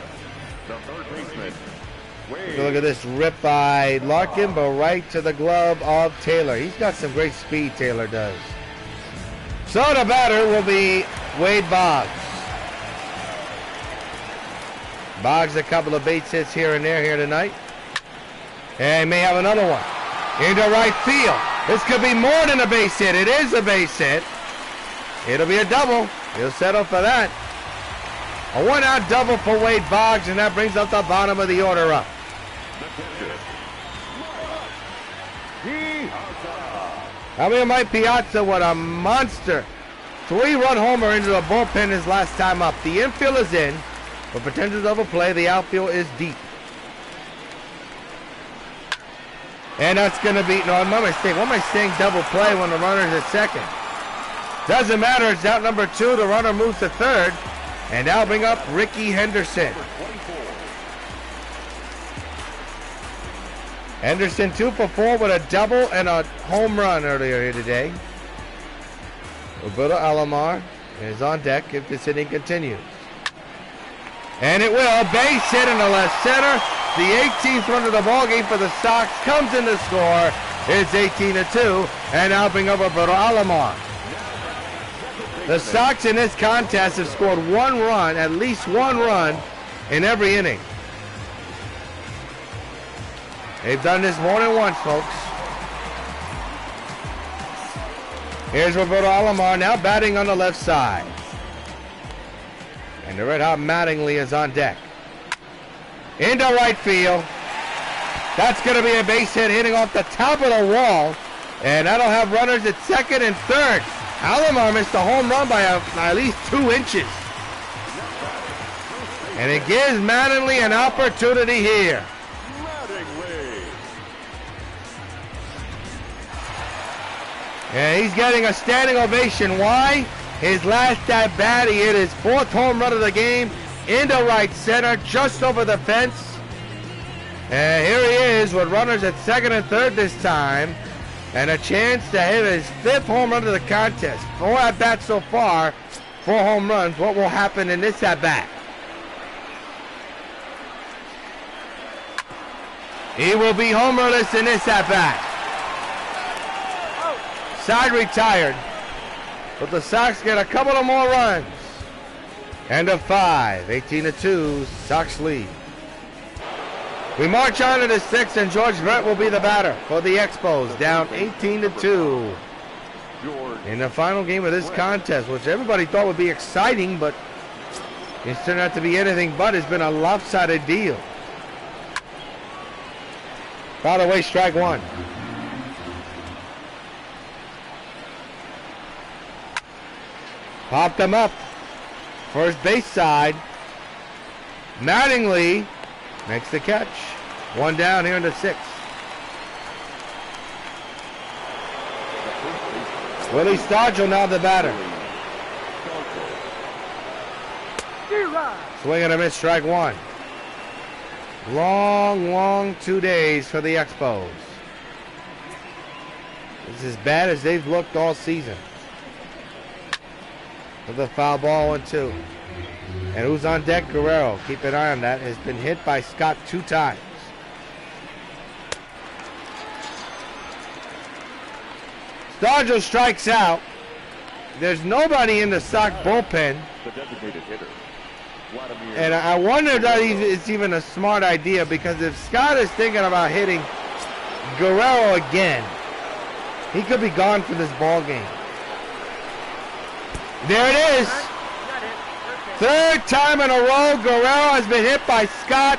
the third baseman, Look at this rip by Larkin, but right to the glove of Taylor. He's got some great speed, Taylor does. So the batter will be Wade Boggs. Boggs a couple of base hits here and there here tonight. And may have another one. Into right field. This could be more than a base hit. It is a base hit. It'll be a double. He'll settle for that. A one-out double for Wade Boggs, and that brings up the bottom of the order up. Javier Mike Piazza, what a monster. 3-run homer into the bullpen his last time up. The infield is in, with potential double play. The outfield is deep. And that's going to be, no, what am I saying double play when the runner's at second? Doesn't matter, it's out number 2. The runner moves to third, and that'll bring up Ricky Henderson. Henderson 2 for 4 with a double and a home run earlier here today. Roberto Alomar is on deck if this inning continues. And it will. Base hit in the left center. The 18th run of the ball game for the Sox comes in to score. It's 18-2, and now bring up Roberto Alomar. The Sox in this contest have scored 1 run, at least 1 run, in every inning. They've done this more than once, folks. Here's Roberto Alomar now batting on the left side. And the red-hot Mattingly is on deck. Into right field. That's going to be a base hit hitting off the top of the wall. And that'll have runners at second and third. Alomar missed a home run by at least 2 inches. And it gives Mattingly an opportunity here. And he's getting a standing ovation. Why? His last at bat, he hit his 4th home run of the game into right center, just over the fence. And here he is with runners at second and third this time, and a chance to hit his 5th home run of the contest. 4 at bats so far, 4 home runs. What will happen in this at bat? He will be homerless in this at bat. Side retired, but the Sox get a couple of more runs. End of 5, 18-2, Sox lead. We march on to the 6th, and George Brett will be the batter for the Expos, down 18-2 in the final game of this contest, which everybody thought would be exciting, but it's turned out to be anything but. It's been a lopsided deal. By the way, strike 1. Popped him up. First base side. Mattingly makes the catch. 1 down here in the 6th. Willie Stargell now the batter. Swing and a miss, strike 1. Long 2 days for the Expos. It's as bad as they've looked all season. With the foul ball 1-2. And who's on deck? Guerrero. Keep an eye on that. Has been hit by Scott 2 times. Stargell strikes out. There's nobody in the Sox bullpen. The designated hitter. And I wonder if it's even a smart idea, because if Scott is thinking about hitting Guerrero again, he could be gone for this ball game. There it is. 3rd time in a row, Guerrero has been hit by Scott.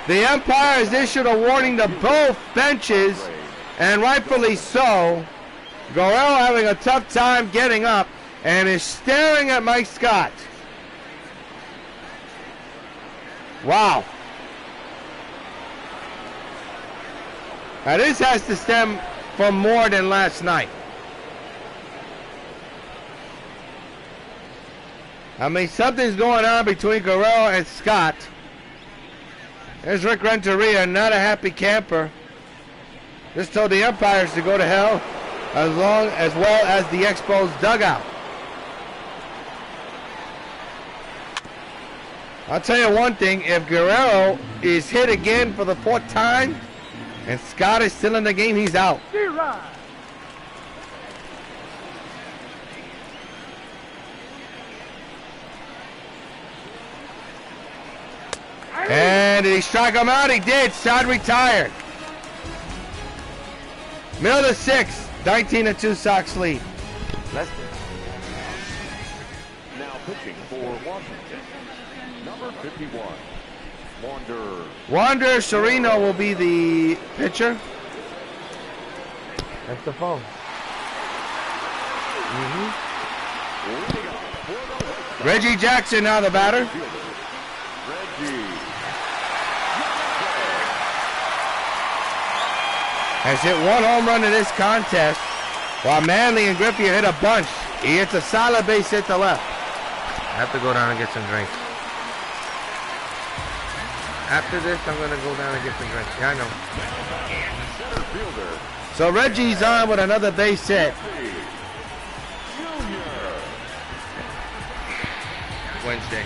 The umpire has issued a warning to both benches, and rightfully so. Guerrero having a tough time getting up and is staring at Mike Scott. Wow. Now this has to stem from more than last night. I mean, something's going on between Guerrero and Scott. There's Rick Renteria, not a happy camper. Just told the umpires to go to hell, as well as the Expos dugout. I'll tell you one thing, if Guerrero is hit again for the 4th time, and Scott is still in the game, he's out. And did he strike him out? He did. Side retired. Middle of the 6th, 19-2 Sox lead. Now Pitching for Washington, number 51, Wander Sereno will be the pitcher. That's the phone. Reggie Jackson now the batter. Has hit one home run in this contest, while Manley and Griffey hit a bunch. He hits a solid base hit to left. I have to go down and get some drinks. After this, I'm going to go down and get some drinks. Yeah, I know. So Reggie's on with another base hit. Wednesday.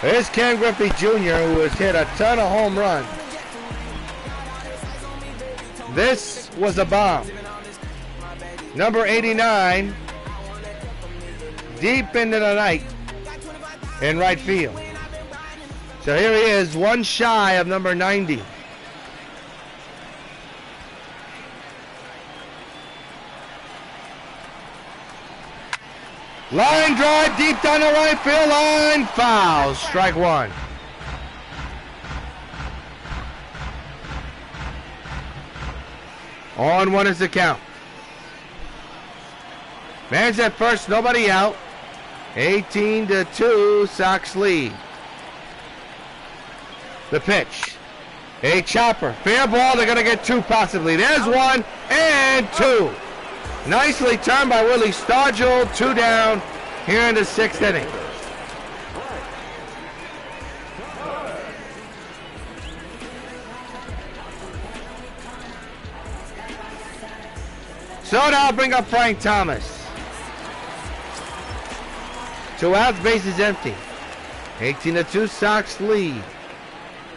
Here's Ken Griffey Jr., who has hit a ton of home runs. This was a bomb. Number 89, deep into the night in right field. So here he is, one shy of number 90. Line drive deep down the right field line, foul, strike one. On one is the count. Man's at first, nobody out. 18-2, Sox lead. The pitch. A chopper. Fair ball, they're going to get two possibly. There's one and two. Nicely turned by Willie Stargell. Two down here in the sixth inning. So now I'll bring up Frank Thomas. 2 outs, base is empty. 18-2, Sox lead.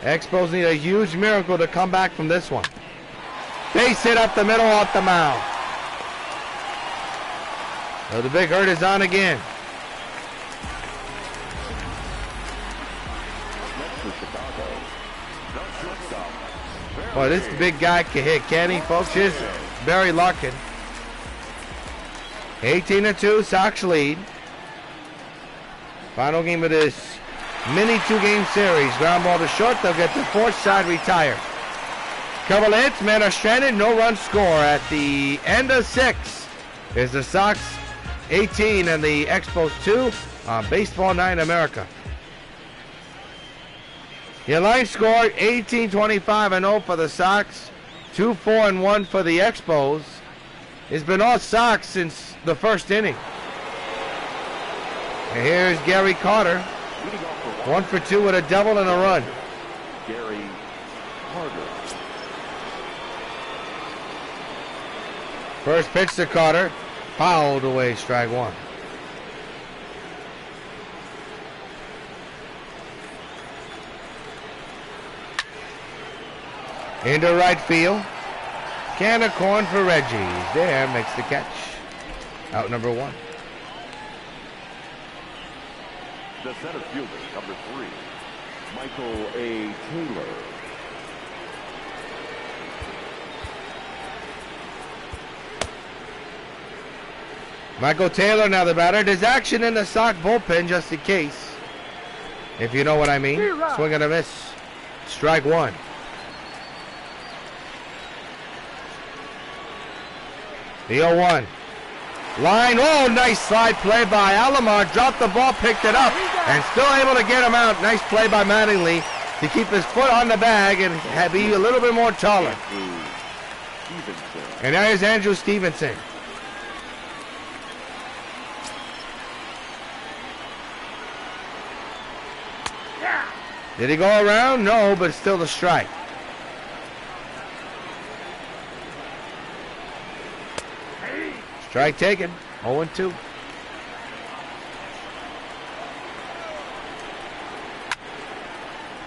Expos need a huge miracle to come back from this one. Base hit up the middle off the mound. So the big hurt is on again. Boy, this big guy can hit, can he, folks? Here's Barry Larkin. 18-2, Sox lead. Final game of this mini 2-game series. Ground ball to short. They'll get the fourth side retired. Couple of hits. Men are stranded. No run score at the end of 6. Is the Sox 18 and the Expos 2 on Baseball Night in America. Your line score 18-25-0 for the Sox. 2-4-1 for the Expos. It's been all Sox since the first inning. And here's Gary Carter. 1 for 2 with a double and a run. Gary Carter. First pitch to Carter. Fouled away, strike one. Into right field. Can of corn for Reggie. There, makes the catch. Out number 1. The center fielder, number 3, Michael A. Taylor. Michael Taylor now the batter. There's action in the Sox bullpen just in case. If you know what I mean. Swing and a miss. Strike one. The 0-1. Line, oh, nice slide play by Alomar. Dropped the ball, picked it up, and still able to get him out. Nice play by Mattingly to keep his foot on the bag and be a little bit more taller. And there's Andrew Stevenson. Did he go around? No, but still a strike. Strike taken. 0-2.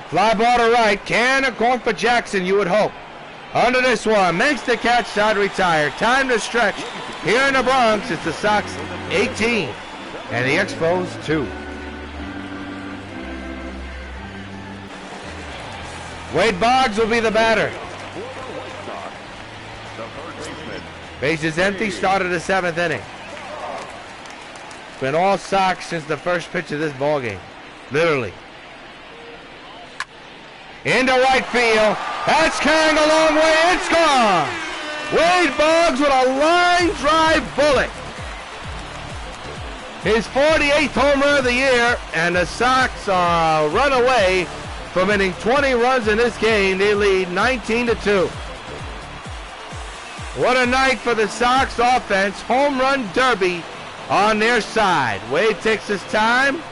Fly ball to right. Can of corn for Jackson, you would hope. Under this one. Makes the catch. Side retired. Time to stretch. Here in the Bronx, it's the Sox 18 and the Expos 2. Wade Boggs will be the batter. Base is empty, start of the 7th inning. Been all Sox since the first pitch of this ball game. Literally. Into right field. That's carrying a long way. It's gone. Wade Boggs with a line drive bullet. His 48th home run of the year, and the Sox are run away from hitting 20 runs in this game. They lead 19-2. What a night for the Sox offense. Home run derby on their side. Wade takes his time.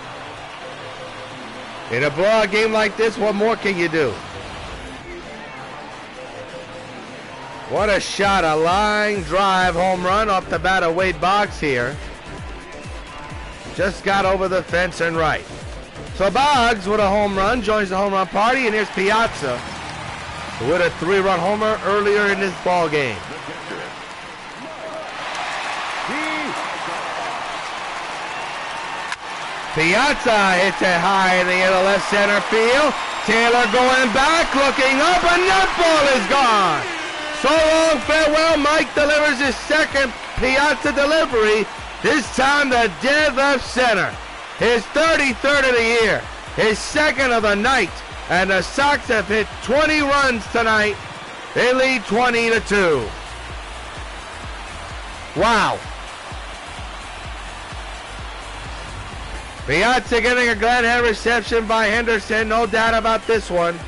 In a blowout game like this, what more can you do? What a shot, a line drive home run off the bat of Wade Boggs here. Just got over the fence and right. So Boggs with a home run joins the home run party, and here's Piazza with a 3-run homer earlier in this ball game. Piazza hits it high in the inner left center field. Taylor going back, looking up, and that ball is gone. So long, farewell. Mike delivers his second Piazza delivery, this time to dead left center. His 33rd of the year, his second of the night, and the Sox have hit 20 runs tonight. They lead 20-2. Wow. Piazza getting a glad hand reception by Henderson, no doubt about this one.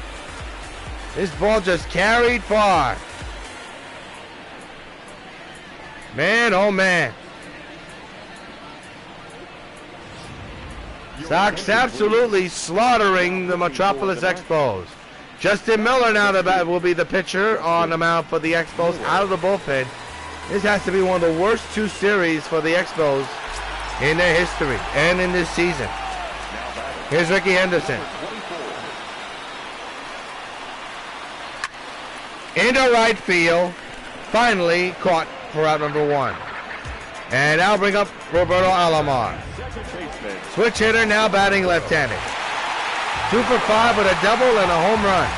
This ball just carried far. Man, oh man. Sox absolutely slaughtering the Metropolis Expos. Justin Miller now will be the pitcher on the mound for the Expos out of the bullpen. This has to be one of the worst 2 series for the Expos in their history and in this season. Here's Ricky Henderson. Into right field. Finally caught for out number 1. And now bring up Roberto Alomar. Switch hitter now batting left-handed. 2 for 5 with a double and a home run.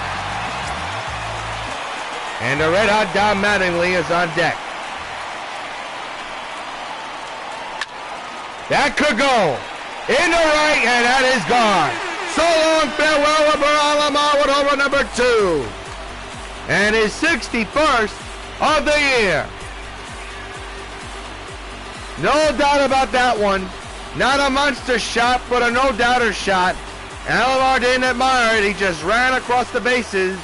And the red-hot Don Mattingly is on deck. That could go. Into right, and that is gone. So long, farewell, Roberto Alomar with home run number 2. And his 61st of the year. No doubt about that one. Not a monster shot, but a no-doubter shot. Alomar didn't admire it. He just ran across the bases.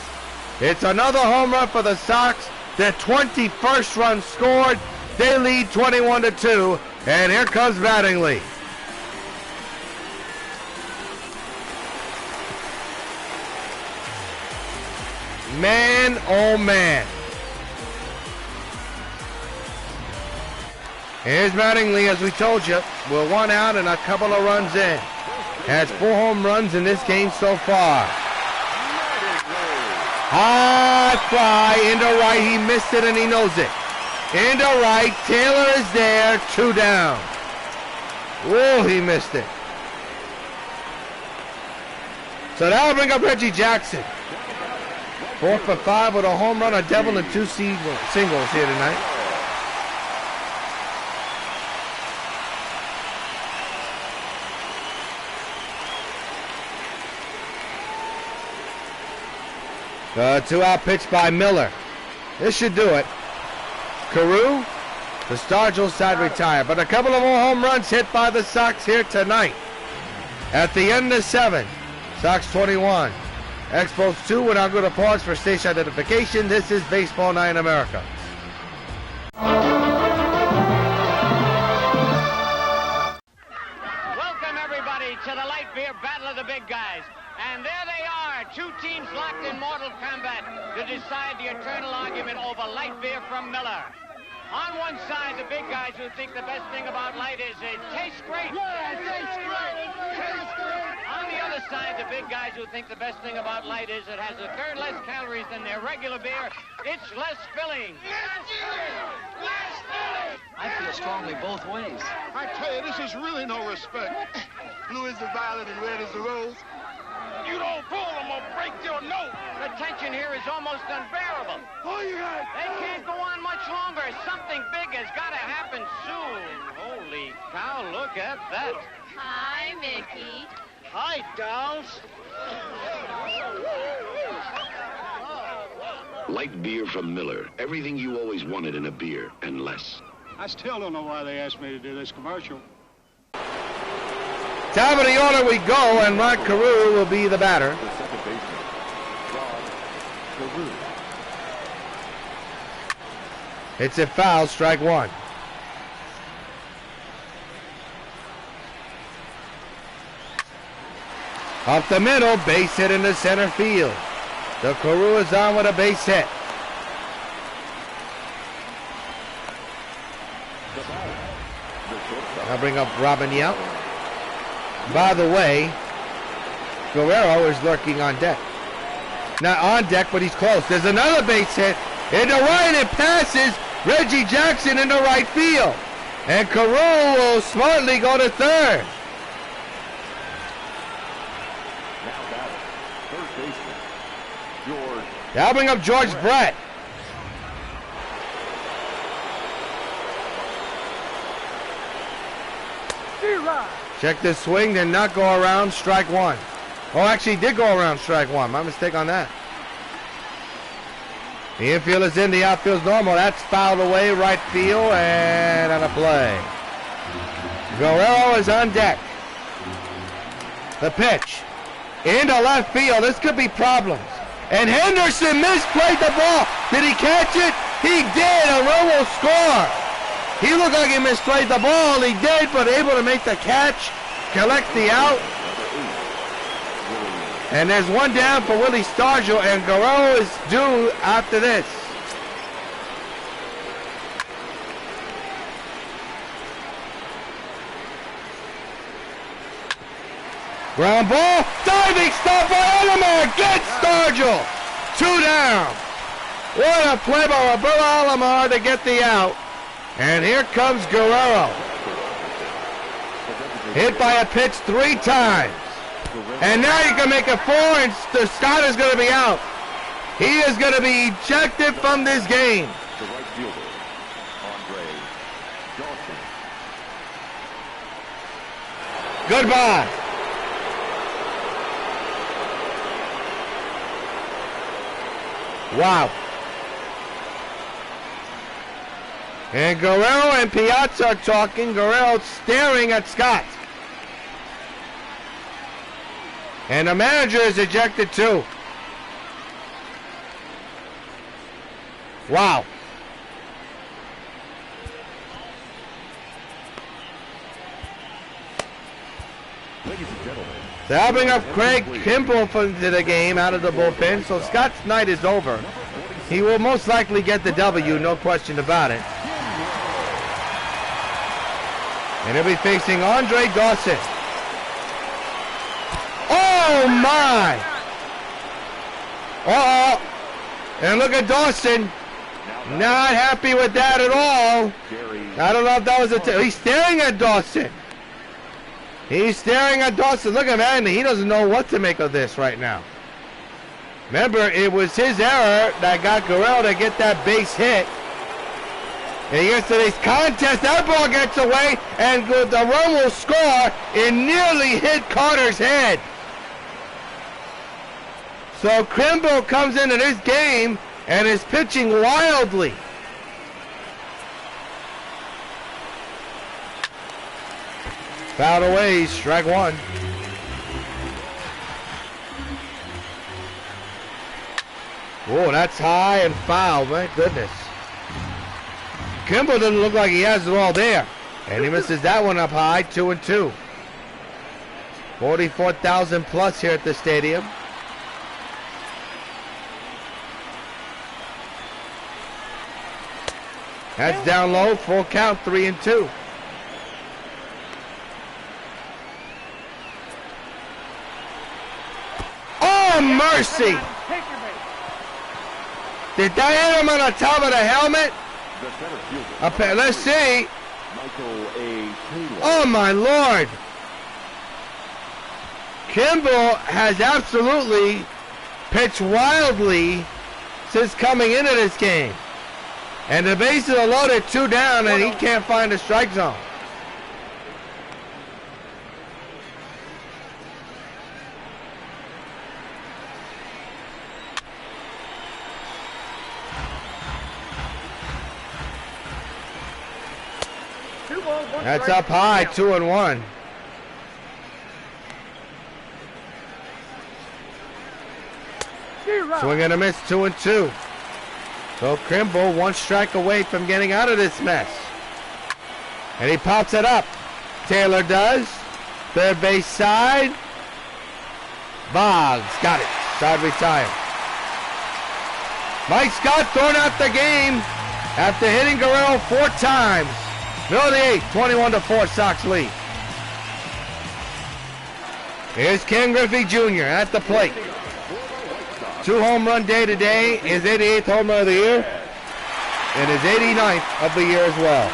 It's another home run for the Sox. Their 21st run scored. They lead 21-2. And here comes Mattingly. Man, oh man. Here's Mattingly, as we told you, with 1 out and a couple of runs in. Has 4 home runs in this game so far. High fly into right. He missed it and he knows it. Into right. Taylor is there. 2 down. Whoa, he missed it. So that'll bring up Reggie Jackson. 4 for 5 with a home run, a double, and 2 singles here tonight. The 2-out pitch by Miller. This should do it. Carew, the Stargell side retired, but a couple of more home runs hit by the Sox here tonight. At the end of 7, Sox 21, Expos 2. We're now going to pause for station identification. This is Baseball Night in America. Welcome everybody to the light beer battle of the big guys. And there they are, 2 teams locked in mortal combat to decide the eternal argument over light beer from Miller. On one side, the big guys who think the best thing about light is it tastes great. Yeah, it tastes great. Tastes great. On the other side, the big guys who think the best thing about light is it has a third less calories than their regular beer. It's less filling. Less filling. Less filling. I feel strongly both ways. I tell you, this is really no respect. Blue is the violet and red is the rose. You don't pull, I'm gonna break your nose. The tension here is almost unbearable. They can't go on much longer. Something big has got to happen soon. Holy cow, look at that. Hi, Mickey. Hi, dolls. Light beer from Miller. Everything you always wanted in a beer, and less. I still don't know why they asked me to do this commercial. Top of the order we go, and Rod Carew will be the batter. The second baseman, Rod Carew. It's a foul, strike one. Up the middle, base hit into center field. The Carew is on with a base hit. I'll bring up Robin Yount. By the way, Guerrero is lurking on deck. Not on deck, but he's close. There's another base hit. Into right, it passes Reggie Jackson into right field. And Carew will smartly go to third. Now batting, third baseman, George. I'll bring up George Brett. Check this swing, did not go around, strike one. Oh, actually did go around, strike one. My mistake on that. The infield is in, the outfield's normal. That's fouled away, right field, and on a play. Guerrero is on deck. The pitch. Into left field. This could be problems. And Henderson misplayed the ball. Did he catch it? He did. A run will score. He looked like he misplayed the ball. He did, but able to make the catch, collect the out. And there's one down for Willie Stargell, and Guerrero is due after this. Ground ball, diving stop by Alomar, gets Stargell. 2 down. What a play by Roberto Alomar to get the out. And here comes Guerrero. Hit by a pitch 3 times. And now you can make it 4, and Scott is going to be out. He is going to be ejected from this game. The right fielder, Andre Dawson. Goodbye. Wow. And Guerrero and Piazza are talking. Guerrero staring at Scott. And the manager is ejected too. Wow. Ladies and gentlemen. So I'll bring up Craig Kimbrell into the game out of the bullpen. So Scott's night is over. He will most likely get the W, no question about it. And he'll be facing Andre Dawson. Oh my! Uh-oh. And look at Dawson. Not happy with that at all. I don't know if that was he's staring at Dawson. He's staring at Dawson. Look at that. He doesn't know what to make of this right now. Remember, it was his error that got Guerrero to get that base hit. In yesterday's contest, that ball gets away, and the run will score. It nearly hit Carter's head. So Kimbrell comes into this game and is pitching wildly. Fouled away, strike one. Whoa, that's high and foul, my goodness. Kimbrell doesn't look like he has it all there. And he misses that one up high, 2-2. 44,000 plus here at the stadium. That's down low, full count, 3-2. Oh, mercy! Did that hit him on the top of the helmet? Okay, let's see. Oh, my Lord. Kimball has absolutely pitched wildly since coming into this game. And the bases are loaded, 2 down, and he can't find a strike zone. That's up high, 2-1. Swing and a miss, 2-2. So Kimball 1 strike away from getting out of this mess. And he pops it up. Taylor does. Third base side. Boggs got it. Side retired. Mike Scott thrown out the game after hitting Guerrero 4 times. Middle of the 8th, 21-4 Sox lead. Here's Ken Griffey Jr. at the plate. 2 home run day today, his 88th home run of the year, and his 89th of the year as well.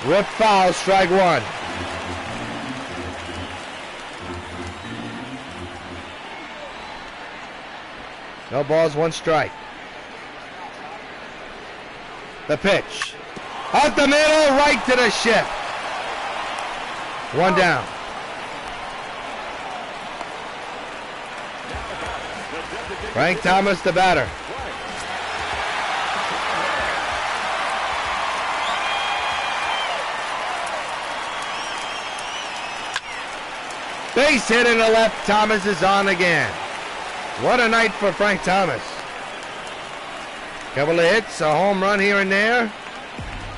Rip foul, strike 1. No balls, 1 strike. The pitch. Out the middle, right to the ship. 1 down. Frank Thomas, the batter. Base hit in the left. Thomas is on again. What a night for Frank Thomas. Couple of hits, a home run here and there.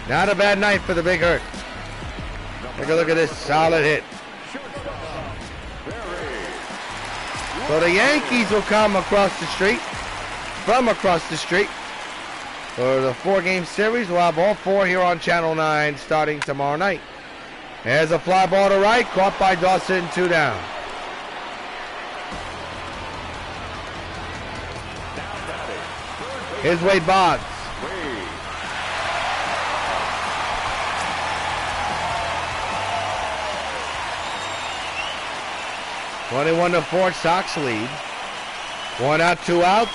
Not a bad night for the Big Hurt. Take a look at this solid hit. So the Yankees will come across the street, from across the street, for the 4-game series. We'll have all 4 here on Channel 9 starting tomorrow night. There's a fly ball to right, caught by Dawson, 2 down. Here's Wade Boggs. 21-4 Sox lead. 1 out, 2 outs.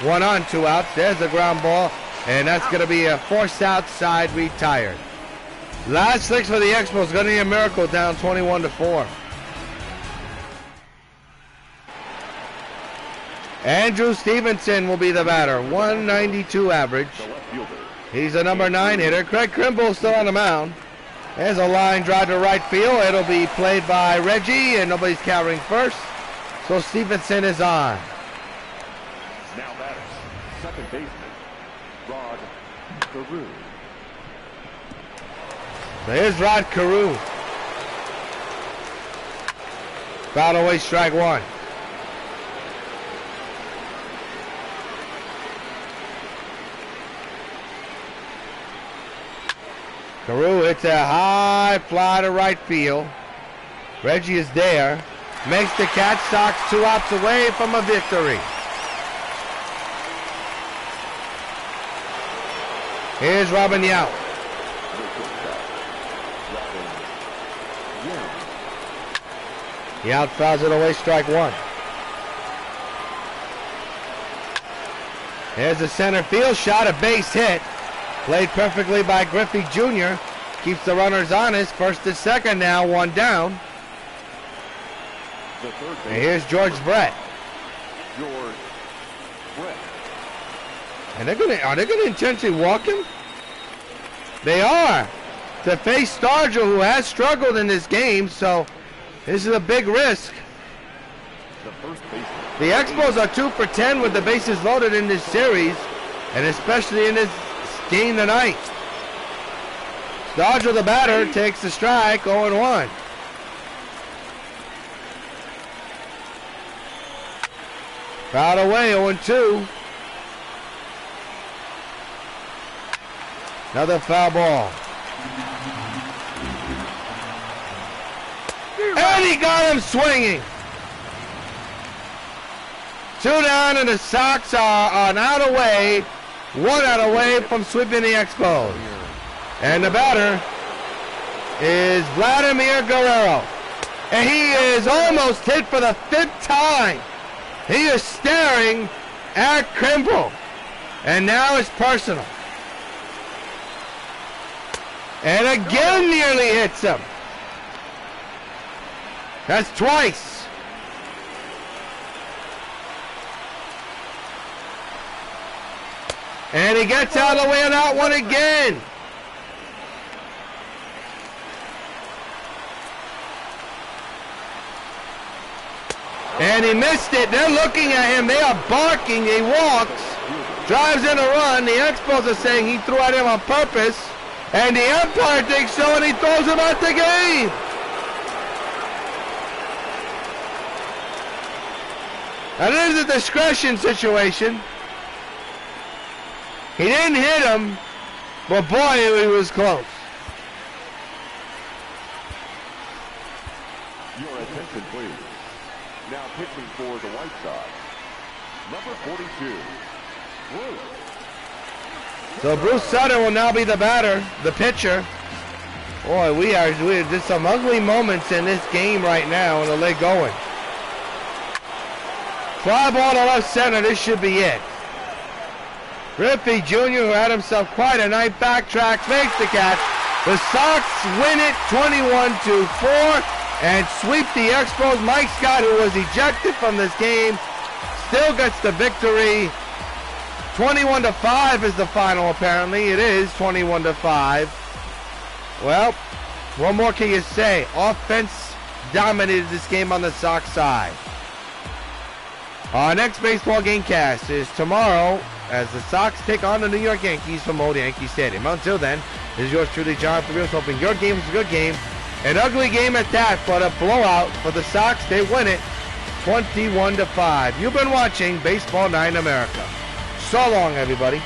1 on, 2 outs. There's the ground ball, and that's going to be a forced outside retired. Last 6 for the Expos. Going to be a miracle, down 21-4. Andrew Stevenson will be the batter. 192 average. He's a number 9 hitter. Craig Kimball still on the mound. There's a line drive to right field. It'll be played by Reggie, and nobody's covering first. So Stevenson is on. Now batters, second baseman, Rod Carew. So here's Rod Carew. Foul away, strike 1. Carew hits a high fly to right field. Reggie is there. Makes the catch. Sox 2 outs away from a victory. Here's Robin Yount. Yount fouls it away, strike 1. There's a center field shot, a base hit. Played perfectly by Griffey Jr. Keeps the runners honest. First to second now, 1 down. And here's George Brett. And are they gonna intentionally walk him? They are. To face Stargell, who has struggled in this game, so this is a big risk. The Expos are 2 for 10 with the bases loaded in this series, and especially in this game tonight. Stargell, the batter, takes the strike, 0-1. Fouled away, 0-2. Another foul ball. And he got him swinging. 2 down, and the Sox are an out away. 1 out away from sweeping the Expos. And the batter is Vladimir Guerrero. And he is almost hit for the 5th time. He is staring at Kimbrel. And now it's personal. And again nearly hits him. That's twice. And he gets out of the way on that one again. And he missed it. They're looking at him. They are barking. He walks. Drives in a run. The Expos are saying he threw at him on purpose. And the umpire thinks so, and he throws him out the game. And it is a discretion situation. He didn't hit him, but boy, he was close. Your attention, please. Now pitching for the White Sox, number 42, Bruce. So Bruce Sutter will now be the batter, the pitcher. Boy, there's some ugly moments in this game right now, and the leg going. Fly ball to left center, this should be it. Griffey Jr., who had himself quite a night, backtracks, makes the catch. The Sox win it 21-4 and sweep the Expos. Mike Scott, who was ejected from this game, still gets the victory. 21-5 is the final, apparently. It is 21-5. Well, what more can you say? Offense dominated this game on the Sox side. Our next baseball game cast is tomorrow as the Sox take on the New York Yankees from old Yankee Stadium. Until then, this is yours truly, Jonathan Rios, hoping your game was a good game. An ugly game at that, but a blowout for the Sox. They win it 21-5. You've been watching Baseball 9 America. So long, everybody.